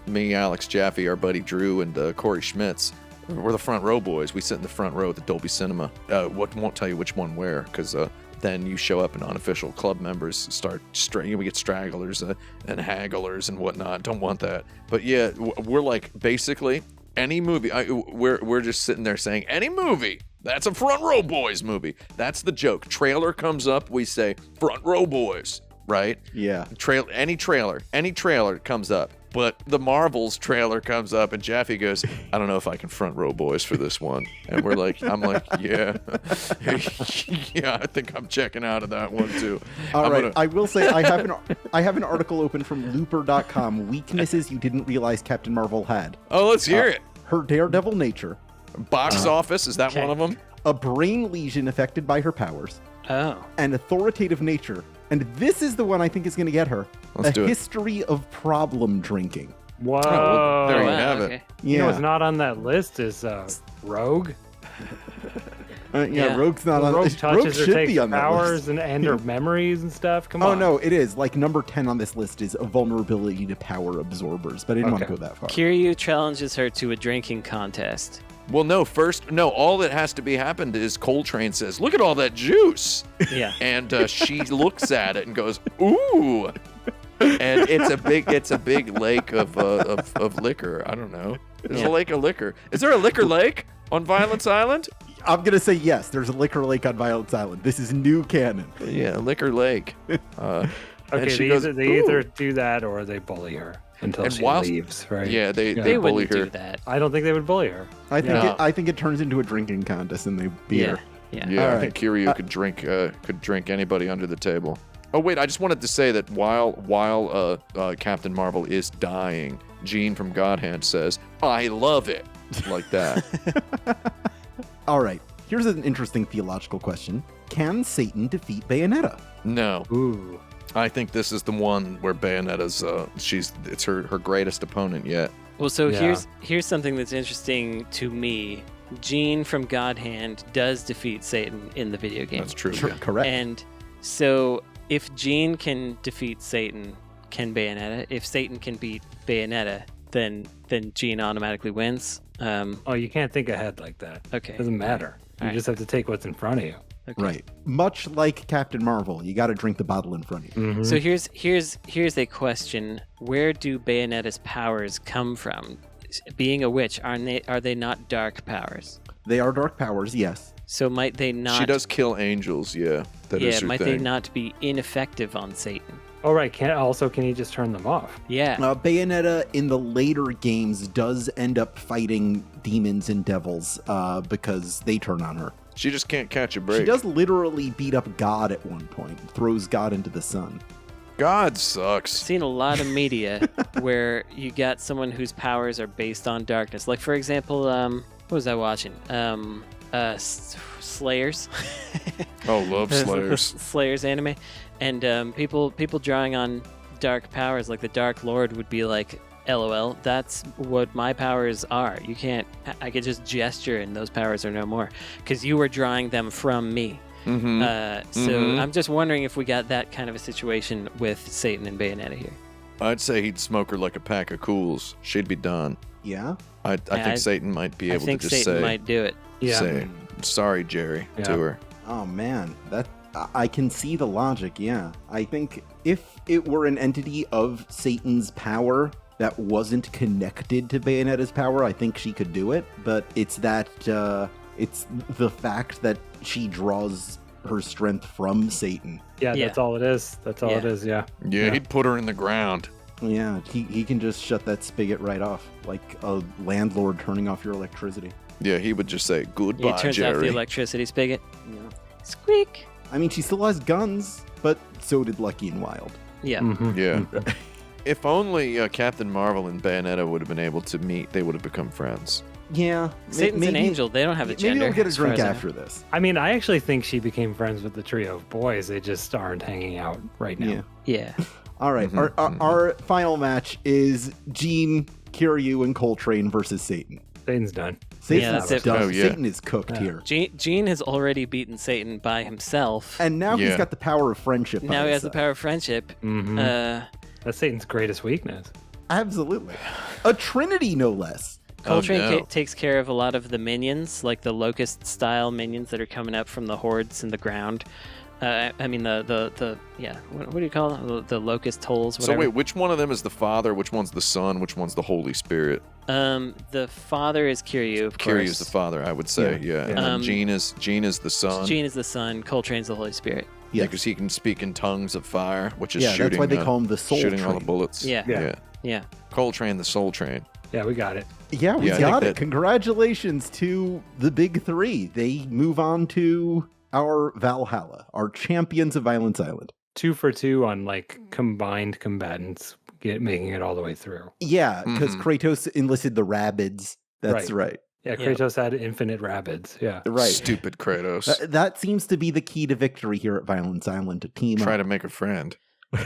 Me, Alex, Jaffe, our buddy Drew, and Corey Schmitz. We're the Front Row Boys. We sit in the front row at the Dolby Cinema. Won't tell you which one where, because then you show up and unofficial club members start we get stragglers and hagglers and whatnot. Don't want that. But yeah, we're like basically any movie. We're just sitting there saying any movie. That's a Front Row Boys movie. That's the joke. Trailer comes up, we say Front Row Boys, right? Yeah. Any trailer comes up. But the Marvels trailer comes up, and Jaffe goes, I don't know if I can Front Row Boys for this one. And I'm like, yeah. Yeah, I think I'm checking out of that one, too. All right. I will say I have an article open from Looper.com, weaknesses you didn't realize Captain Marvel had. Oh, let's hear it. Her daredevil nature, Box office, is that one of them? a brain lesion affected by her powers, Oh. an authoritative nature, and this is the one I think is going to get her. Let's do it. History of problem drinking. Whoa. well, there you wow, have it. okay. You know what's not on that list is Rogue. Yeah. Rogue's not on. Rogue Rogue touches or should takes be on that powers list. and her memories and stuff. Come Oh on. no, it is like number 10 on this list is a vulnerability to power absorbers, but I didn't want to Okay. go that far. Kiryu challenges her to a drinking contest. Well, no, all that has to be happened is Coltrane says, look at all that juice. Yeah. And she looks at it and goes, ooh. And it's a big lake of liquor. I don't know. There's a lake of liquor. Is there a liquor lake on Violence Island? I'm gonna say yes. There's a liquor lake on Violence Island. This is new canon. Yeah, liquor lake. And Okay, she they, goes, they "Ooh." either do that or they bully her until And she whilst- leaves, right? Yeah, they They bully wouldn't her. do that. I don't think they would bully her. I think Yeah. I think it turns into a drinking contest and they beat Yeah. her. Yeah. Yeah, All I think right. Kiryu could drink anybody under the table. Oh wait, I just wanted to say that while Captain Marvel is dying, Jean from God Hand says, "I love it," like that. All right. Here's an interesting theological question. Can Satan defeat Bayonetta? No, Ooh. I think this is the one where Bayonetta's it's her greatest opponent yet. Well, so Yeah. here's something that's interesting to me. Jean from God Hand does defeat Satan in the video game. That's true. Sure, Yeah. correct. And so if Jean can defeat Satan, can Bayonetta? If Satan can beat Bayonetta, then Jean automatically wins. Oh, you can't think ahead like that. Okay. It doesn't matter. You Alright. just have to take what's in front of you. Okay. Right. Much like Captain Marvel, you got to drink the bottle in front of you. Mhm. So here's a question: where do Bayonetta's powers come from? Being a witch, are they not dark powers? They are dark powers, yes. So might they not? She does kill angels. Yeah, that is Yeah, her might thing. they not be ineffective on Satan? Oh, right. Can you just turn them off? Yeah. Bayonetta in the later games does end up fighting demons and devils because they turn on her. She just can't catch a break. She does literally beat up God at one point, throws God into the sun. God sucks. Seen a lot of media where you got someone whose powers are based on darkness. Like for example, what was I watching? Slayers. Oh, love Slayers. Slayers anime, and people drawing on dark powers, like the Dark Lord would be like, LOL, that's what my powers are. You can't, I could just gesture and those powers are no more. Because you were drawing them from me. So I'm just wondering if we got that kind of a situation with Satan and Bayonetta here. I'd say he'd smoke her like a pack of cools. She'd be done. Yeah? I think Satan might be able to just Satan say, might do it. say, sorry, Jerry, to her. Oh, man. I can see the logic, yeah. I think if it were an entity of Satan's power that wasn't connected to Bayonetta's power, I think she could do it. But it's that, it's the fact that she draws her strength from Satan. Yeah, that's all it is. That's all it is, yeah. Yeah, he'd put her in the ground. Yeah, he can just shut that spigot right off, like a landlord turning off your electricity. Yeah, he would just say, goodbye, He turns Jerry. off the electricity spigot. Squeak! I mean, she still has guns, but so did Lucky and Wild. Yeah. Yeah. If only Captain Marvel and Bayonetta would have been able to meet, they would have become friends. Yeah. Satan's an angel. They don't have a gender. Maybe we'll get a as far drink as I know. after this. I mean, I actually think she became friends with the trio of boys. They just aren't hanging out right now. Yeah. All right. Our final match is Gene, Kiryu, and Coltrane versus Satan. Satan's done. Satan's that's it. done. Oh, yeah. Satan is cooked here. Gene has already beaten Satan by himself. And now he's got the power of friendship. Now he has the power of friendship. That's Satan's greatest weakness. Absolutely. A trinity, no less. Coltrane takes care of a lot of the minions, like the locust-style minions that are coming up from the hordes in the ground. I mean, what do you call them? The locust holes, whatever. So wait, which one of them is the Father? Which one's the Son? Which one's the Holy Spirit? The father is Kiryu, of course. Kiryu's the Father, I would say, yeah. And then Gene is the Son. Gene is the Son. Coltrane's the Holy Spirit. Yeah, because he can speak in tongues of fire, which is shooting. That's why they call him the Soul shooting Train. all the bullets. Yeah. Coltrane, the Soul Train. Yeah, we got it. Yeah, we I got think it. that- Congratulations to the big three. They move on to our Valhalla, our champions of Violence Island. 2 for 2 on like combined combatants making it all the way through. Yeah, because Kratos enlisted the Rabbids. That's right. Yeah, Kratos had infinite rabbits. Yeah. Right. Stupid Kratos. That seems to be the key to victory here at Violence Island, to team Try up. to make a friend.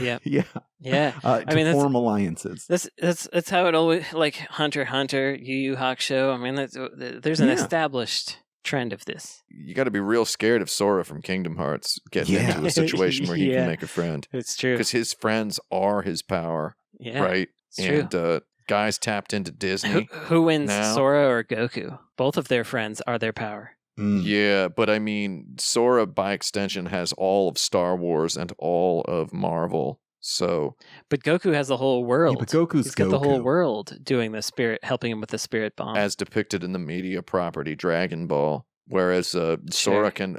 Yeah. Yeah. Yeah. To form alliances. That's how it always, like Hunter x Hunter, Yu Yu Hakusho. I mean, there's an established trend of this. You got to be real scared of Sora from Kingdom Hearts getting into a situation where he can make a friend. It's true. Because his friends are his power, Yeah. right? It's true. And guys tapped into Disney. Who wins, now. Sora or Goku? Both of their friends are their power. Yeah, but I mean, Sora by extension has all of Star Wars and all of Marvel. So, But Goku has the whole world. Yeah, but Goku's He's got the whole Goku. world doing the spirit, helping him with the spirit bomb. as depicted in the media property Dragon Ball, whereas Sora can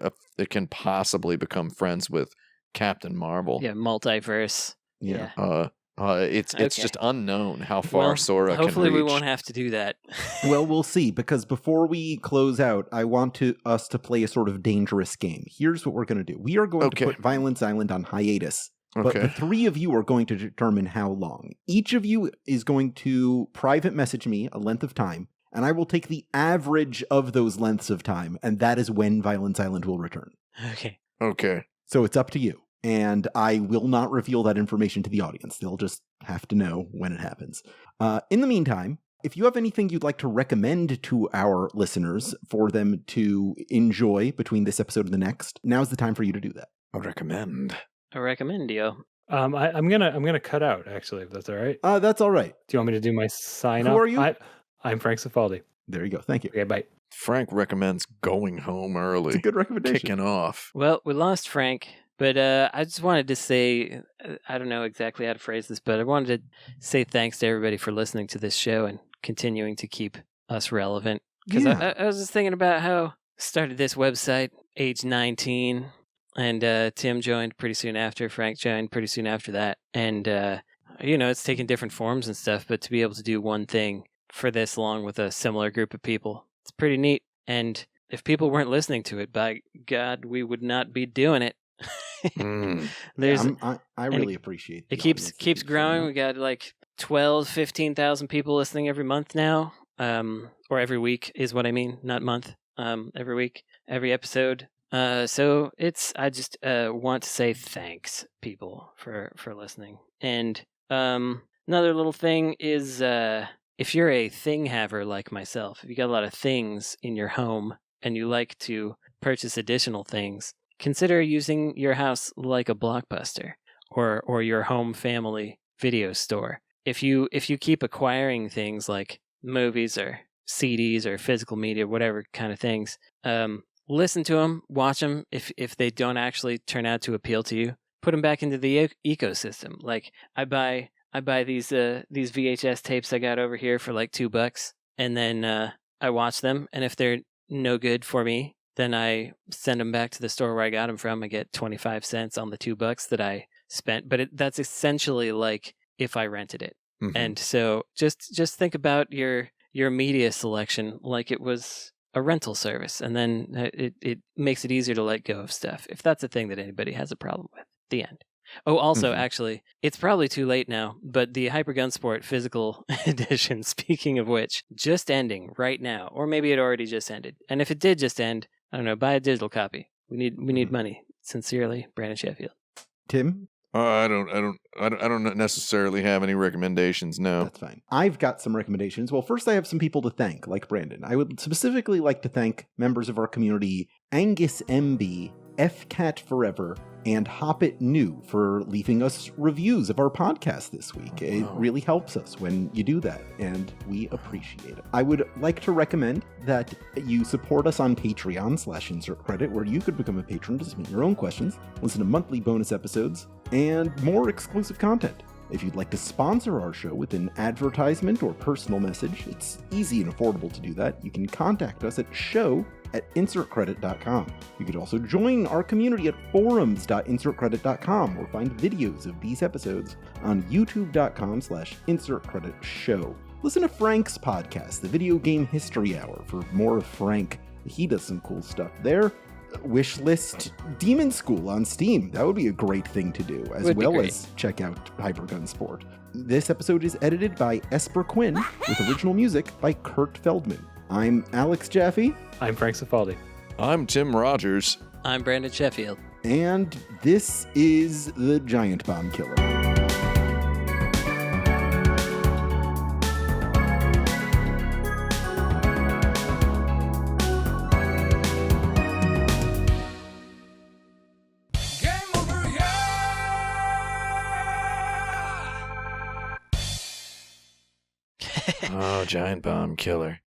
possibly become friends with Captain Marvel. Yeah, multiverse. Yeah. It's Okay. just unknown how far Well, Sora can reach. hopefully we won't have to do that. Well, we'll see, because before we close out, I want us to play a sort of dangerous game. Here's what we're going to do. We are going to put Violence Island on hiatus, but the three of you are going to determine how long. Each of you is going to private message me a length of time, and I will take the average of those lengths of time, and that is when Violence Island will return. Okay. So it's up to you. And I will not reveal that information to the audience. They'll just have to know when it happens. In the meantime, if you have anything you'd like to recommend to our listeners for them to enjoy between this episode and the next, now's the time for you to do that. I recommend. I recommend you. I'm gonna cut out actually, if that's all right. That's all right. Do you want me to do my sign up? Who are you? I'm Frank Cifaldi. There you go. Thank you. Okay, bye. Frank recommends going home early. It's a good recommendation. Kicking off. Well, we lost Frank, but I just wanted to say, I don't know exactly how to phrase this, but I wanted to say thanks to everybody for listening to this show and continuing to keep us relevant. Because I was just thinking about how I started this website age 19, and Tim joined pretty soon after, Frank joined pretty soon after that. And, it's taken different forms and stuff, but to be able to do one thing for this long with a similar group of people, it's pretty neat. And if people weren't listening to it, by God, we would not be doing it. There's I really appreciate it. Keeps growing. We got like 15,000 people listening every month now, or every week is what I mean, not month. Every week, every episode. So I just want to say thanks, people, for listening. And another little thing is if you're a thing haver like myself, if you got a lot of things in your home and you like to purchase additional things, consider using your house like a Blockbuster or your home family video store. If you keep acquiring things like movies or CDs or physical media, whatever kind of things, listen to them, watch them. If they don't actually turn out to appeal to you, put them back into the ecosystem. Like I buy these VHS tapes I got over here for like $2, and then I watch them, and if they're no good for me, then I send them back to the store where I got them from. I get 25 cents on the $2 that I spent, but that's essentially like if I rented it. Mhm. And so just think about your media selection like it was a rental service, and then it makes it easier to let go of stuff if that's a thing that anybody has a problem with. The end. Oh, also, actually, it's probably too late now, but the Hypergun Sport physical edition, speaking of which, just ending right now, or maybe it already just ended. And if it did just end, I don't know, buy a digital copy. We need money. Sincerely, Brandon Sheffield. Tim? I don't necessarily have any recommendations. No. That's fine. I've got some recommendations. Well, first I have some people to thank, like Brandon. I would specifically like to thank members of our community, Angus MB, FCat Forever, and Hoppit New for leaving us reviews of our podcast this week. It really helps us when you do that, and we appreciate it. I would like to recommend that you support us on Patreon/InsertCredit, where you could become a patron to submit your own questions, listen to monthly bonus episodes, and more exclusive content. If you'd like to sponsor our show with an advertisement or personal message, it's easy and affordable to do that. You can contact us at show@insertcredit.com. You could also join our community at forums.insertcredit.com or find videos of these episodes on youtube.com/insertcreditshow. Listen to Frank's podcast, The Video Game History Hour, for more of Frank. He does some cool stuff there. Wishlist Demon School on Steam. That would be a great thing to do, as well as check out Hypergun Sport. This episode is edited by Esper Quinn, with original music by Kurt Feldman. I'm Alex Jaffe. I'm Frank Cifaldi. I'm Tim Rogers. I'm Brandon Sheffield. And this is the Giant Bomb Killer. Oh, Giant Bomb Killer.